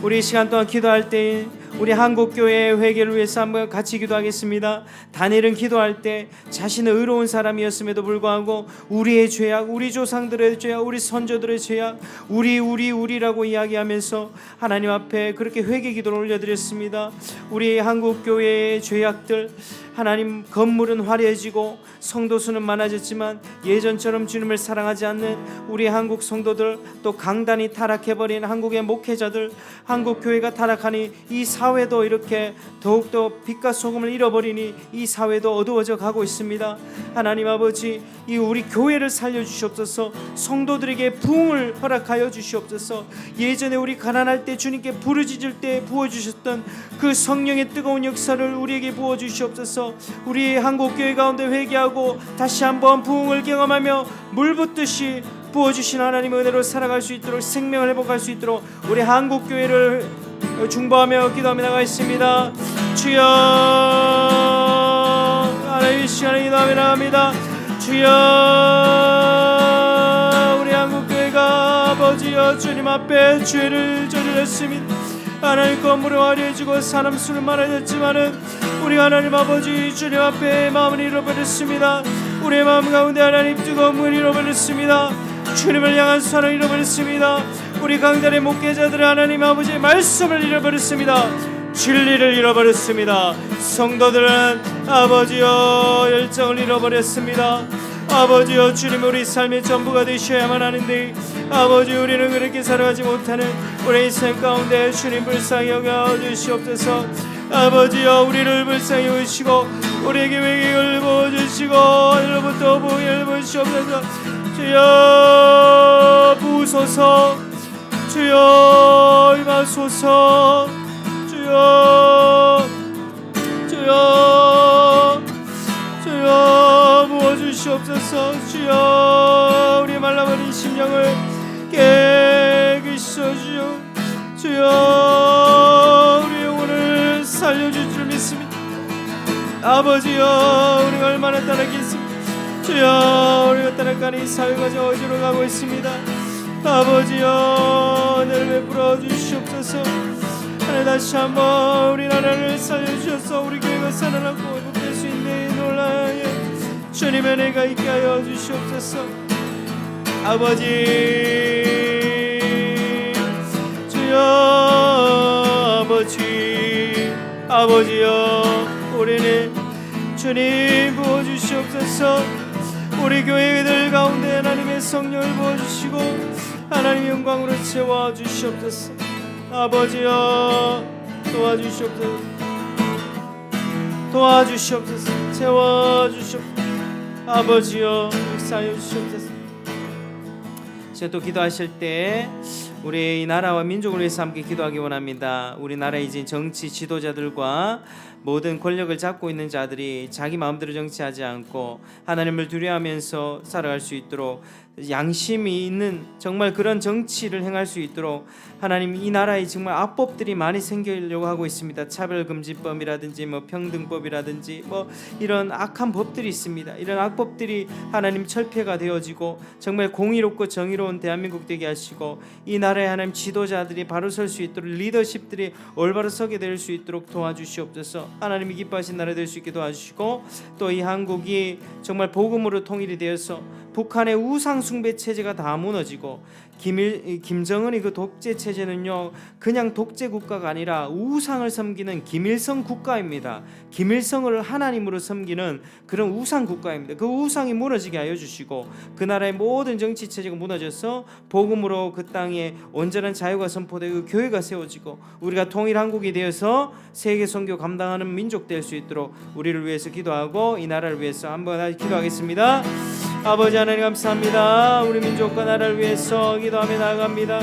우리 시간 동안 기도할 때 우리 한국교회의 회개를 위해서 한번 같이 기도하겠습니다. 다니엘은 기도할 때 자신은 의로운 사람이었음에도 불구하고 우리의 죄악, 우리 조상들의 죄악, 우리 선조들의 죄악, 우리라고 이야기하면서 하나님 앞에 그렇게 회개 기도를 올려드렸습니다. 우리 한국교회의 죄악들, 하나님 건물은 화려해지고 성도 수는 많아졌지만 예전처럼 주님을 사랑하지 않는 우리 한국 성도들, 또 강단이 타락해버린 한국의 목회자들, 한국 교회가 타락하니 이 사회도 이렇게 더욱더 빛과 소금을 잃어버리니 이 사회도 어두워져 가고 있습니다. 하나님 아버지 이 우리 교회를 살려주시옵소서. 성도들에게 부흥을 허락하여 주시옵소서. 예전에 우리 가난할 때 주님께 부르짖을 때 부어주셨던 그 성령의 뜨거운 역사를 우리에게 부어주시옵소서. 우리 한국교회 가운데 회개하고 다시 한번 부흥을 경험하며 물붓듯이 부어주신 하나님의 은혜로 살아갈 수 있도록, 생명을 회복할 수 있도록 우리 한국교회를 중보하며 기도하며 나가겠습니다. 주여 하나님 이 시간에 기도하며 나갑니다. 주여 우리 한국교회가 아버지여 주님 앞에 죄를 저질렀습니다. 하나님 건물은 화려해지고 사람 수는 많아졌지만은 우리 하나님 아버지 주님 앞에 마음을 잃어버렸습니다. 우리의 마음 가운데 하나님 뜨거운 물을 잃어버렸습니다. 주님을 향한 사랑을 잃어버렸습니다. 우리 강단의 목회자들의 하나님 아버지의 말씀을 잃어버렸습니다. 진리를 잃어버렸습니다. 성도들은 아버지여 열정을 잃어버렸습니다. 아버지여 주님 우리 삶의 전부가 되셔야만 하는데 아버지 우리는 그렇게 살아가지 못하는 우리 인생 가운데 주님 불쌍히 여겨 주시옵소서. 아버지여 우리를 불쌍히 여기시고 우리에게 회개를 부어주시고 이로부터 부흥을 부으시옵소서. 주여 부으소서. 주여 임하소서. 주여 부어주시옵소서. 주여 우리 말라버린 심령을 깨끗이 주여. 주여 우리 영혼을 아버지여, 우리가 얼마나 따랐겠습니까? 주여, 우리가 따라가는 이 사회가 저 어디로 가고 있습니다. 아버지여, 은혜를 베풀어 주시옵소서. 하나님, 다시 한번 우리 나라를 살려주셔서 우리 교회가 살아나고 회복될 수 있는 놀라운 주님의 은혜가 있게 하여 주시옵소서. 아버지, 주여, 아버지여, 우리는 주님 부어주시옵소서. 우리 교회들 가운데 하나님의 성령을 부어주시고 하나님의 영광으로 채워주시옵소서. 아버지여, 도와주시옵소서. 채워주시옵소서. 아버지여, 역사하여 주시옵소서. 제가 또 기도하실 때 우리 이 나라와 민족을 위해서 함께 기도하기 원합니다. 우리 나라의 이제 정치 지도자들과 모든 권력을 잡고 있는 자들이 자기 마음대로 정치하지 않고 하나님을 두려워하면서 살아갈 수 있도록, 양심이 있는 정말 그런 정치를 행할 수 있도록 하나님, 이 나라에 정말 악법들이 많이 생기려고 하고 있습니다. 차별금지법이라든지 평등법이라든지 이런 악한 법들이 있습니다. 이런 악법들이 하나님 철폐가 되어지고 정말 공의롭고 정의로운 대한민국 되게 하시고, 이 나라의 하나님 지도자들이 바로 설 수 있도록, 리더십들이 올바로 서게 될 수 있도록 도와주시옵소서. 하나님이 기뻐하신 나라 될 수 있게 도와주시고, 또 이 한국이 정말 복음으로 통일이 되어서 북한의 우상 숭배 체제가 다 무너지고, 김정은이 그 독재 체제는요, 그냥 독재 국가가 아니라 우상을 섬기는 김일성 국가입니다. 김일성을 하나님으로 섬기는 그런 우상 국가입니다. 그 우상이 무너지게 하여 주시고, 그 나라의 모든 정치 체제가 무너져서 복음으로 그 땅에 온전한 자유가 선포되고 교회가 세워지고 우리가 통일 한국이 되어서 세계 선교 감당하는 민족 될 수 있도록 우리를 위해서 기도하고 이 나라를 위해서 한번 기도하겠습니다. 아버지 하나님, 감사합니다. 우리 민족과 나라를 위해서 기도하며 나아갑니다.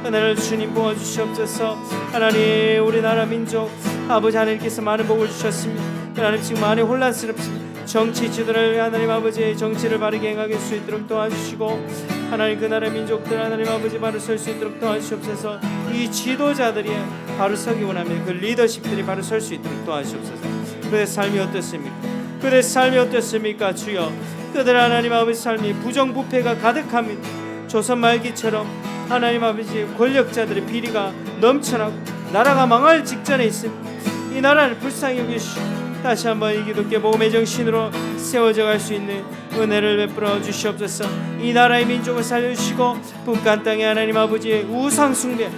은혜를 주님 부어주시옵소서. 하나님, 우리나라 민족 아버지 하나님께서 많은 복을 주셨습니다. 하나님, 지금 많이 혼란스럽습니다. 정치 지도를 하나님 아버지의 정치를 바르게 행하게 할 수 있도록 도와주시고, 하나님 그 나라 민족들 하나님 아버지 바로 설 수 있도록 도와주시옵소서. 이 지도자들이 바로 서기 원합니다. 그 리더십들이 바로 설 수 있도록 도와주시옵소서. 그들의 삶이 어떻습니까? 그들의 삶이 어떻습니까? 주여, 그들 하나님 아버지 삶이 부정부패가 가득합니다. 조선 말기처럼 하나님 아버지 권력자들의 비리가 넘쳐나고 나라가 망할 직전에 있습니다. 이 나라를 불쌍히 여기시고 다시 한번 이 기독교 복음의 정신으로 세워져 갈 수 있는 은혜를 베풀어 주시옵소서. 이 나라의 민족을 살려주시고 북한 땅에 하나님 아버지의 우상 숭배,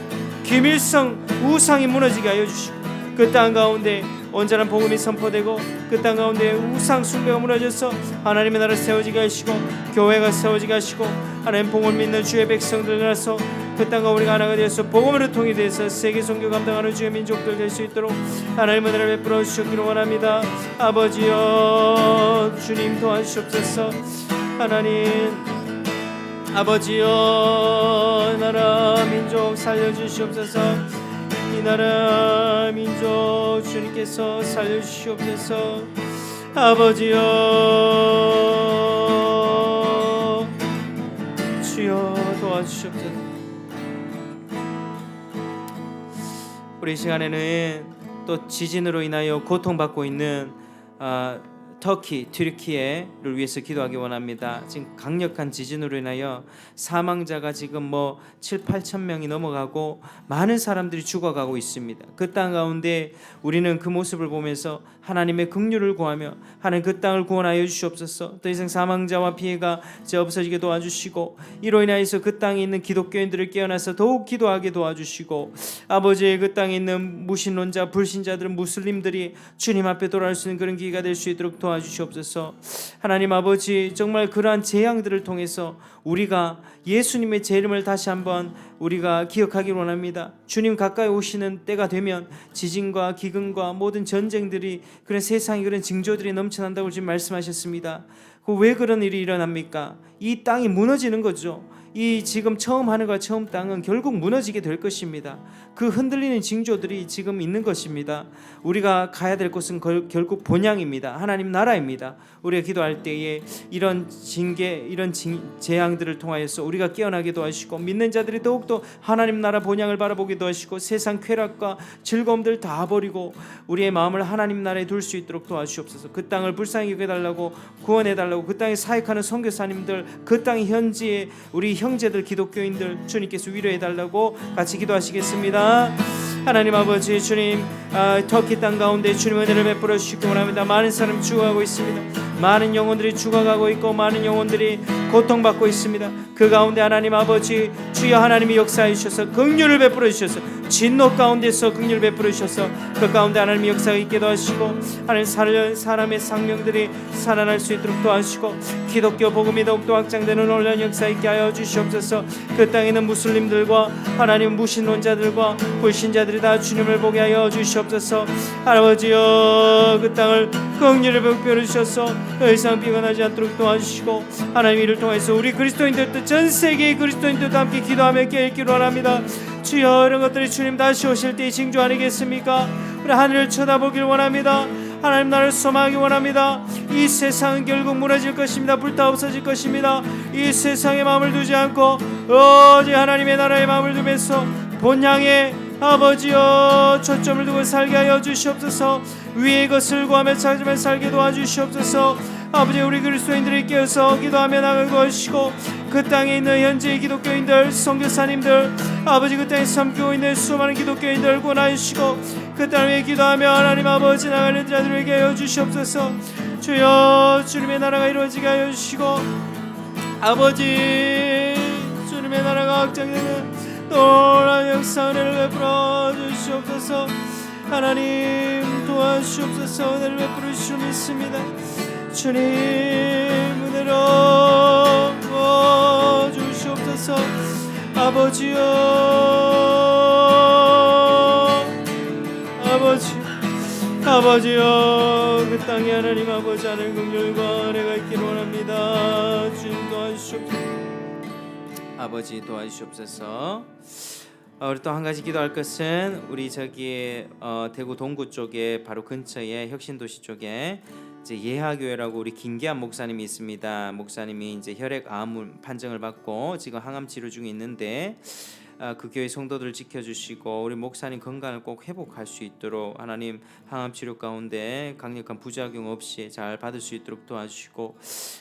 김일성 우상이 무너지게 하여 주시고, 그 땅 가운데 온전한 복음이 선포되고 그 땅 가운데 우상 숭배가 무너져서 하나님의 나라 세워지게 하시고 교회가 세워지게 하시고, 하나님 복음을 믿는 주의 백성들 나서 그 땅과 우리가 하나가 되어서 복음으로 통일돼서 세계 선교 감당하는 주의 민족들 될 수 있도록 하나님 은혜를 베풀어 주시기를 원합니다. 아버지여, 주님 도와주시옵소서. 하나님 아버지여, 나라 민족 살려주시옵소서. 이 나라 민족 주님께서 살려주시옵소서. 아버지여, 주여 도와주시옵소서. 우리 시간에는 또 지진으로 인하여 고통받고 있는 터키, 튀르키예를 위해서 기도하기 원합니다. 지금 강력한 지진으로 인하여 사망자가 지금 7, 8천 명이 넘어가고 많은 사람들이 죽어가고 있습니다. 그 땅 가운데 우리는 그 모습을 보면서 하나님의 긍휼을 구하며 하나님 그 땅을 구원하여 주시옵소서. 더 이상 사망자와 피해가 없어지게 도와주시고, 이로 인하여서 그 땅에 있는 기독교인들을 깨어나서 더욱 기도하게 도와주시고, 아버지 그 땅에 있는 무신론자, 불신자들은 무슬림들이 주님 앞에 돌아올 수 있는 그런 기회가 될 수 있도록 도와주시옵소서. 하나님 아버지, 정말 그러한 재앙들을 통해서 우리가 예수님의 제 이름을 다시 한번 우리가 기억하기를 원합니다. 주님 가까이 오시는 때가 되면 지진과 기근과 모든 전쟁들이, 그런 세상에 그런 징조들이 넘쳐난다고 지금 말씀하셨습니다. 왜 그런 일이 일어납니까? 이 땅이 무너지는 거죠. 이 지금 처음 하늘과 처음 땅은 결국 무너지게 될 것입니다. 그 흔들리는 징조들이 지금 있는 것입니다. 우리가 가야 될 곳은 결국 본향입니다. 하나님 나라입니다. 우리가 기도할 때에 이런 징계, 이런 재앙들을 통하여서 우리가 깨어나게 도와주시고 믿는 자들이 더욱더 또 하나님 나라 본향을 바라보기도 하시고 세상 쾌락과 즐거움들 다 버리고 우리의 마음을 하나님 나라에 둘 수 있도록 도와주시옵소서. 그 땅을 불쌍히 여겨달라고, 구원해달라고, 그 땅에 사역하는 선교사님들, 그 땅의 현지의 우리 형제들 기독교인들 주님께서 위로해달라고 같이 기도하시겠습니다. 하나님 아버지, 주님, 터키 땅 가운데 주님 은혜를 베풀어 주시기 원합니다. 많은 사람이 죽어가고 있습니다. 많은 영혼들이 죽어가고 있고 많은 영혼들이 고통받고 있습니다. 그 가운데 하나님 아버지, 주여 하나님이 역사해 주셔서 긍휼을 베풀어 주셔서 진노 가운데서 긍휼을 베풀어 주셔서 그 가운데 하나님이 역사가 있게도 하시고 하나님 사람의 생명들이 살아날 수 있도록 도와주시고 기독교 복음이 더욱더 확장되는 놀라운 역사 있게 하여 주시옵소서. 그 땅에 있는 무슬림들과 하나님 무신론자들과 불신자들이 다 주님을 보게 하여 주시옵소서. 아버지여, 그 땅을 긍휼히 베풀어 주셔서 더 이상 비가 나지 않도록 도와주시고 하나님 이를 통해서 우리 그리스도인들도 전 세계의 그리스도인들도 함께 기도하며 깨닫기를 원합니다. 주여, 이런 것들이 주님 다시 오실 때의 징조 아니겠습니까? 우리 하늘을 쳐다보길 원합니다. 하나님 나라를 소망하기 원합니다. 이 세상은 결국 무너질 것입니다. 불타 없어질 것입니다. 이 세상에 마음을 두지 않고 오직 하나님의 나라에 마음을 두면서 본향에 아버지여 초점을 두고 살게 하여 주시옵소서. 위의 것을 구하며 찾으며 살게 도와주시옵소서. 아버지, 우리 그리스도인들이 깨어서 기도하며 나가게 도와주시고 그 땅에 있는 현지의 기독교인들, 선교사님들, 아버지 그 땅에 섬기고 있는 수많은 기독교인들 구원하여 주시고 그 땅을 위해 기도하며 하나님 아버지 나가는 자들에게 하여 주시옵소서. 주여, 주님의 나라가 이루어지게 하여 주시고 아버지, 주님의 나라가 확장되는 놀라운 역사 은혜를 베풀어 주시옵소서. 하나님 도와주시옵소서. 은혜를 베풀어 주시오 믿습니다. 주님 은혜로 주시옵소서. 아버지여, 아버지여, 그 땅에 하나님 아버지 하늘 긍휼과 은혜가 있기를 원합니다. 주님 도와주시옵소서. 아버지 도와주시옵소서. 우리 또 한 가지 기도할 것은 우리 저기 대구 동구 쪽에 바로 근처에 혁신도시 쪽에 이제 예하교회라고 우리 김기한 목사님이 있습니다. 목사님이 이제 혈액암 판정을 받고 지금 항암 치료 중에 있는데 그 교회 성도들을 지켜주시고 우리 목사님 건강을 꼭 회복할 수 있도록 하나님 항암 치료 가운데 강력한 부작용 없이 잘 받을 수 있도록 도와주시고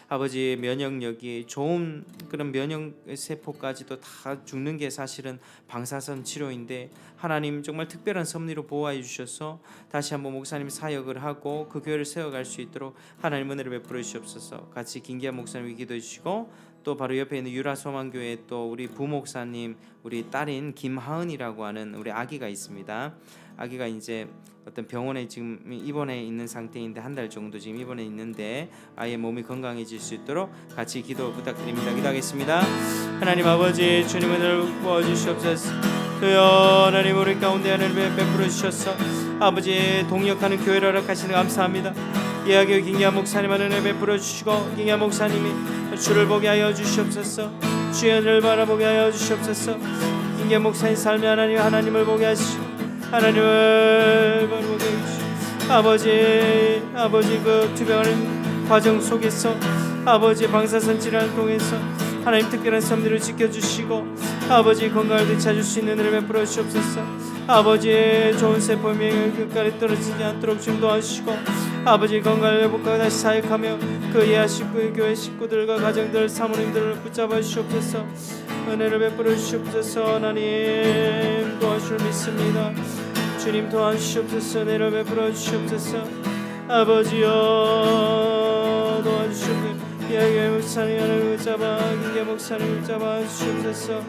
아버지 면역력이 좋은 그런 면역 세포까지도 다 죽는 게 사실은 방사선 치료인데 하나님 정말 특별한 섭리로 보호해 주셔서 다시 한번 목사님 사역을 하고 그 교회를 세워갈 수 있도록 하나님 은혜를 베풀어 주시옵소서. 같이 김기한 목사님이 기도해 주시고 또 바로 옆에 있는 유라소망교회 또 우리 부목사님 우리 딸인 김하은이라고 하는 우리 아기가 있습니다. 아기가 이제 어떤 병원에 지금 입원해 있는 상태인데 한 달 정도 지금 입원해 있는데 아이의 몸이 건강해질 수 있도록 같이 기도 부탁드립니다. 기도하겠습니다. 하나님 아버지, 주님 은혜를 부어주시옵소서. 주여, 하나님 우리 가운데 하나님을 베풀어 주셔서 아버지 동역하는 교회를 허락하시는 감사합니다. 예하교회 김기한 목사님 은혜 베풀어 주시고 김기한 목사님이 주를 보게 하여 주시옵소서. 주의 은혜를 바라보게 하여 주시옵소서. 김기한 목사님 삶에 하나님을 보게 하시고 하나님을 바라보게 해주시고 아버지 그 투병하는 과정 속에서 아버지 방사선 치료를 통해서 하나님 특별한 섭리를 지켜주시고 아버지 건강을 되찾을 수 있는 은혜를 베풀어 주시옵소서. 아버지의 좋은 세포이 끝까지 떨어지지 않도록 좀 도와주시고 아버지 건강을 회복하고 다시 사역하며 그 예하 식구 교회 식구들과 가정들 사모님들을 붙잡아 주시옵소서. 은혜를 베풀어 주시옵소서. 하나님 도와주실 믿습니다. 주님 도와주시옵소서. 은혜를 베풀어 주시옵소서. 아버지여 도와주시옵소서. 예하교회 목사님 하나님을 붙잡아 김기한 목사님을 붙잡아 주시옵소서.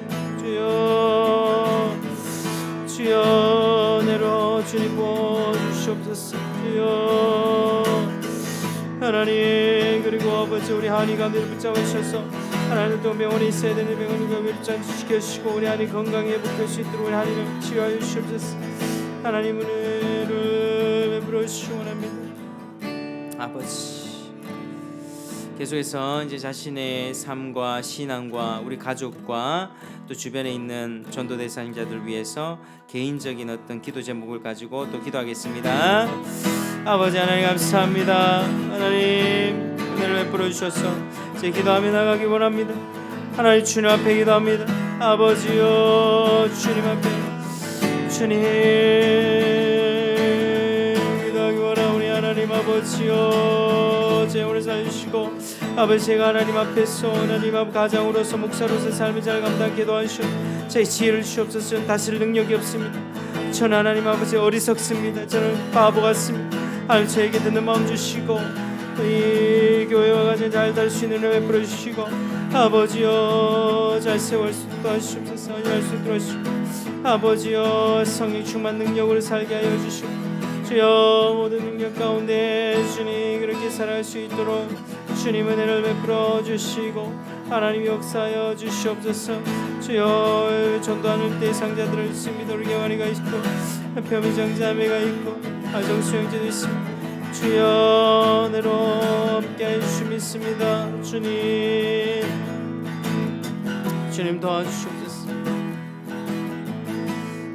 주여 은혜로 주님 부어주시옵소서. 주여 하나님, 그리고 아버지 우리 한이 가운데를 붙잡아 주셔서 하나님 또 병원에 있어야 되는 병원을 위로시켜주시고 우리 한이 건강에 회복할 수 있도록 우리 한이를 치유하여 주시옵소서. 하나님 은혜를 베풀어 주시기 원합니다. 아버지, 계속해서 이제 자신의 삶과 신앙과 우리 가족과 또 주변에 있는 전도 대상자들 위해서 개인적인 어떤 기도 제목을 가지고 또 기도하겠습니다. 아버지 하나님 감사합니다. 하나님 은혜를 베풀어 주셔서 제 기도하며 나가기 원합니다. 하나님 주님 앞에 기도합니다. 아버지여 주님 앞에 주님 기도하기 원하오니 하나님 아버지여 제 영혼을 살리시고 아버지 제가 하나님 앞에서 하나님 앞 가장으로서 목사로서 삶을 잘 감당하게 도와주시오. 제 지혜를 주옵소서. 다스릴 능력이 없습니다. 저는 하나님 아버지 어리석습니다. 저는 바보 같습니다. 하나님 저에게 듣는 마음 주시고 이 교회와 가정 잘 달 수 있는 은혜 베풀어 주시고 아버지여 잘 세울 수 있도록 하시옵소서. 일할 수 있도록 하시고 아버지여 성령 충만 능력으로 살게 하여 주시고 주여 모든 능력 가운데 주님 그렇게 살아갈 수 있도록 주님 은혜를 베풀어 주시고 하나님 역사하여 주시옵소서. 주여 전도하는 대상자들을 있습니다. 우리 경환이가 있고 표미정 자매가 있고 아정 수영제도 있습니다. 주여 은혜로 함께하여 주시 믿습니다. 주님 도와주시옵소서.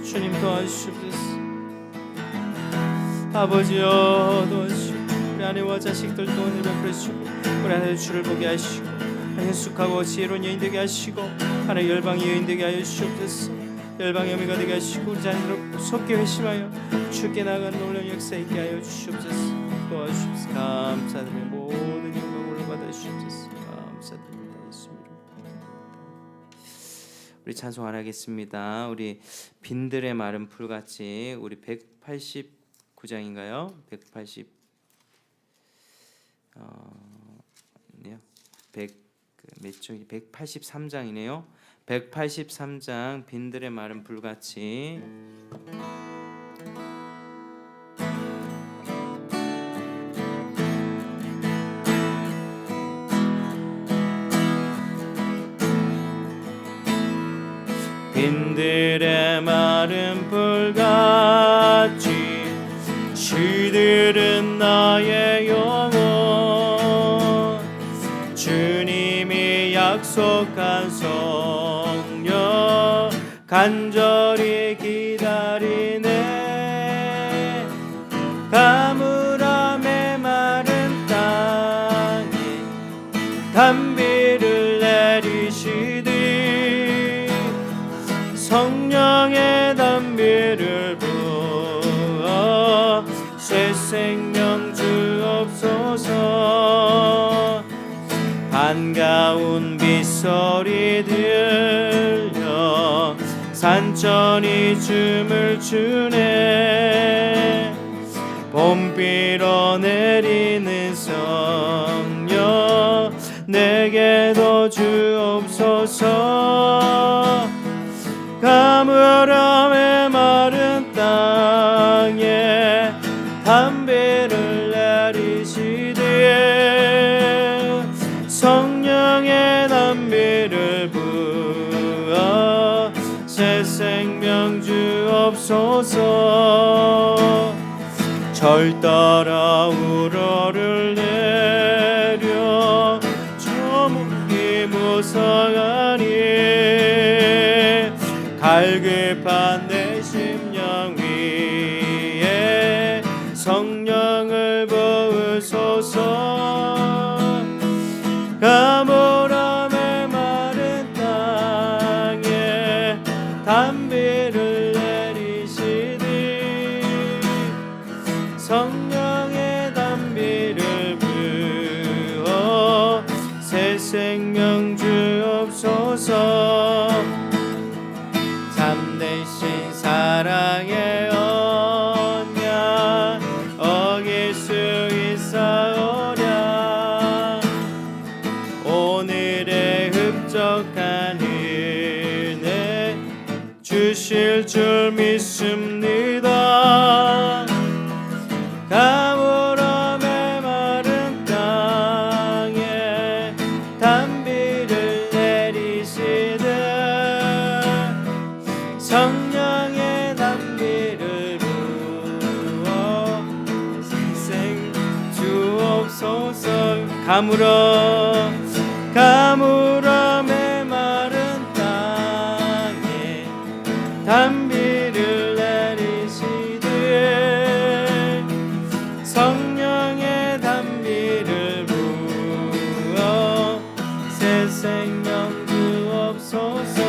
주님 도와주시옵소서. 아버지여 도와주시고 우리 아내와 자식들도 은혜 베풀어 주시고 우리 아내의 주를 보게 하시고 현숙하고 지혜로운 여인 되게 하시고 하나님 열방의 여인 되게 하여 주시옵소서. 열방의 어미가 되게 하시고 우리 자녀들 속히 회심하여 주께 나가는 놀라운 역사 있게 하여 주시옵소서. 도와주시옵소서. 감사드리며 모든 영광을 받아주시옵소서. 감사드립니다. 예수 이름으로. 우리 찬송 안 하겠습니다. 우리 빈들의 마른 풀같이 우리 189장인가요? 183장이네요. 183장 빈들의 마른 불같이 빈들의 마른 불같이 시들은 나의 영혼 주님이 약속한 성령 간절히 기다리네. 가물함의 마른 땅에 단비를 내리시되 성령의 단비를 부어 새 생명 주옵소서. 반가운 빗소리 들려 산천이 춤을 추네. 봄비로 내리는 성령 내게도 주옵소서. 가물함의 마른 땅에 담비를 내리시되 성령의 담비를 부어 새 생명 주옵소서. 절 따라 우러를 내려 저물이 무성하니 갈급한 내 심령 위에 성령을 부으소서. 가물함의 마른 땅에 담비를 내리시니 성령의 담비를 부어 새 생명 주옵소서. 참되신 사랑의 언약 어길 수 있사오랴. 오늘의 흡족한 은혜 주실 줄 믿습니다. 가물함의 마른 땅에 담비를 내리시되 성령의 담비를 부어 생생 주옵소서. 가물함의 마른 땅에 담비를 내리시되 성령의 담비를 부어 새 생명 주옵소서.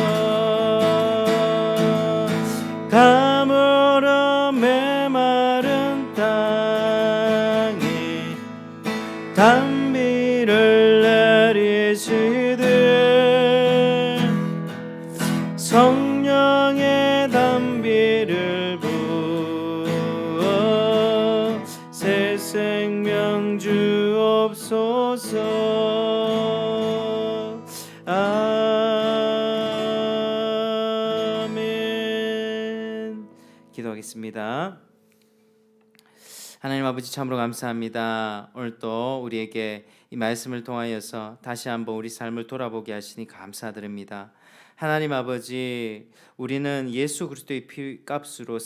계시되 성령의 담비를 부어 새 생명 주옵소서. 아멘. 기도하겠습니다. 하나님 아버지, 참으로 감사합니다. 오늘 또 우리에게 이 말씀을 통하여서 다시 한번 우리 삶을 돌아보게 하시니 감사드립니다. 하나님 아버지, 우리는 예수 그리스도의 피값으로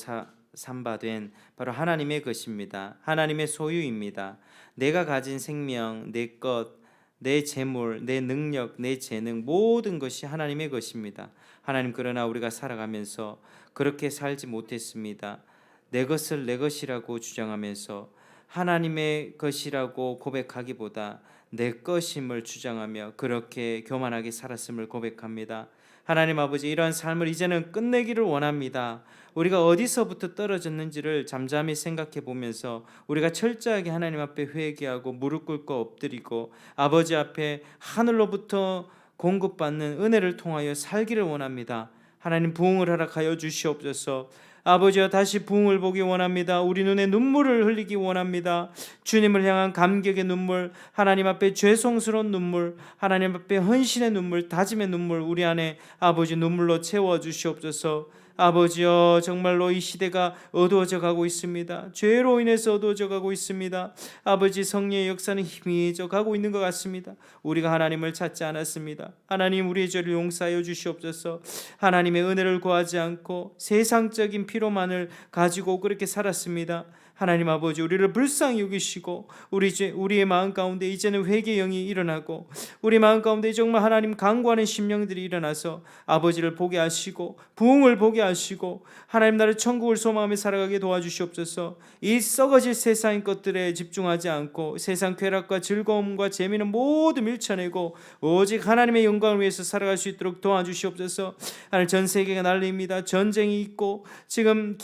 삼바된 바로 하나님의 것입니다. 하나님의 소유입니다. 내가 가진 생명, 내 것, 내 재물, 내 능력, 내 재능, 모든 것이 하나님의 것입니다. 하나님, 그러나 우리가 살아가면서 그렇게 살지 못했습니다. 내 것을 내 것이라고 주장하면서 하나님의 것이라고 고백하기보다 내 것임을 주장하며 그렇게 교만하게 살았음을 고백합니다. 하나님 아버지, 이러한 삶을 이제는 끝내기를 원합니다. 우리가 어디서부터 떨어졌는지를 잠잠히 생각해 보면서 우리가 철저하게 하나님 앞에 회개하고 무릎 꿇고 엎드리고 아버지 앞에 하늘로부터 공급받는 은혜를 통하여 살기를 원합니다. 하나님, 부흥을 허락하여 주시옵소서. 아버지여, 다시 부흥을 보기 원합니다. 우리 눈에 눈물을 흘리기 원합니다. 주님을 향한 감격의 눈물, 하나님 앞에 죄송스러운 눈물, 하나님 앞에 헌신의 눈물, 다짐의 눈물, 우리 안에 아버지 눈물로 채워 주시옵소서. 아버지여, 정말로 이 시대가 어두워져 가고 있습니다. 죄로 인해서 어두워져 가고 있습니다. 아버지, 성령의 역사는 희미해져 가고 있는 것 같습니다. 우리가 하나님을 찾지 않았습니다. 하나님, 우리의 죄를 용서하여 주시옵소서. 하나님의 은혜를 구하지 않고 세상적인 피로만을 가지고 그렇게 살았습니다. 하나님 아버지, 우리를 불쌍히 여기시고 우리의 마음 가운데 이제는 회개의 영이 일어나고 우리 마음 가운데 정말 하나님 간구하는 심령들이 일어나서 아버지를 보게 하시고 부흥을 보게 하시고 하나님 나라의 천국을 소망하며 살아가게 도와주시옵소서. 이 썩어질 세상의 것들에 집중하지 않고 세상 쾌락과 즐거움과 재미는 모두 밀쳐내고 오직 하나님의 영광을 위해서 살아갈 수 있도록 도와주시옵소서. 하나님, 전 세계가 난리입니다. 전쟁이 있고 지금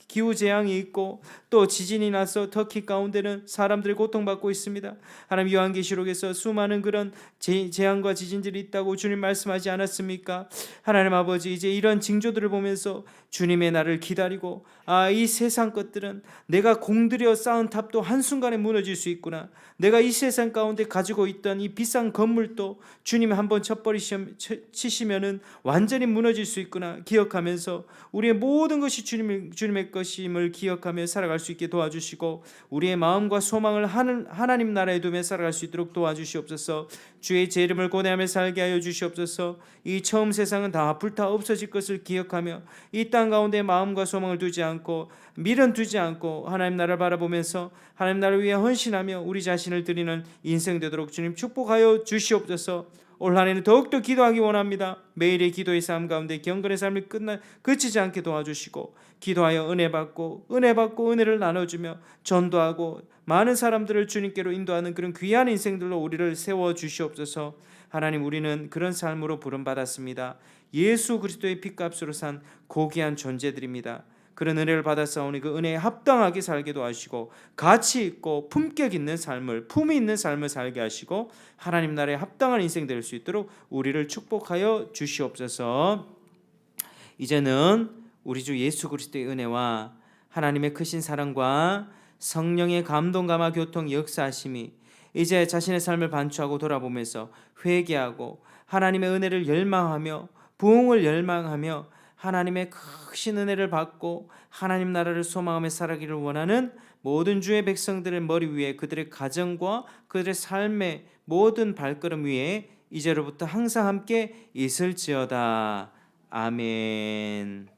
기후재앙이 있고 또 지진이 나서 터키 가운데는 사람들이 고통받고 있습니다. 하나님, 요한계시록에서 수많은 그런 재앙과 지진들이 있다고 주님 말씀하지 않았습니까? 하나님 아버지, 이제 이런 징조들을 보면서 주님의 날을 기다리고 이 세상 것들은 내가 공들여 쌓은 탑도 한순간에 무너질 수 있구나. 내가 이 세상 가운데 가지고 있던 이 비싼 건물도 주님이 한번 치시면은 완전히 무너질 수 있구나 기억하면서 우리의 모든 것이 주님의 것임을 기억하며 살아갈 수 있게 도와주시고 우리의 마음과 소망을 하나님 나라에 두며 살아갈 수 있도록 도와주시옵소서. 주의 제 이름을 고대하며 살게 하여 주시옵소서. 이 처음 세상은 다 불타 없어질 것을 기억하며 이 땅 가운데 마음과 소망을 두지 않고 미련 두지 않고 하나님 나라를 바라보면서 하나님 나라를 위해 헌신하며 우리 자신을 드리는 인생 되도록 주님 축복하여 주시옵소서. 올 한해는 더욱더 기도하기 원합니다. 매일의 기도의 삶 가운데 경건의 삶이 그치지 않게 도와주시고 기도하여 은혜 받고 은혜를 나눠주며 전도하고 많은 사람들을 주님께로 인도하는 그런 귀한 인생들로 우리를 세워 주시옵소서. 하나님, 우리는 그런 삶으로 부름받았습니다. 예수 그리스도의 피값으로 산 고귀한 존재들입니다. 그런 은혜를 받았사오니 그 은혜에 합당하게 살게 도와주시고 가치 있고 품격 있는 삶을, 품위 있는 삶을 살게 하시고 하나님 나라에 합당한 인생 될 수 있도록 우리를 축복하여 주시옵소서. 이제는 우리 주 예수 그리스도의 은혜와 하나님의 크신 사랑과 성령의 감동 감화 교통 역사하심이 이제 자신의 삶을 반추하고 돌아보면서 회개하고 하나님의 은혜를 열망하며 부흥을 열망하며 하나님의 크신 은혜를 받고 하나님 나라를 소망하며 살아가기를 원하는 모든 주의 백성들의 머리 위에 그들의 가정과 그들의 삶의 모든 발걸음 위에 이제로부터 항상 함께 있을지어다. 아멘.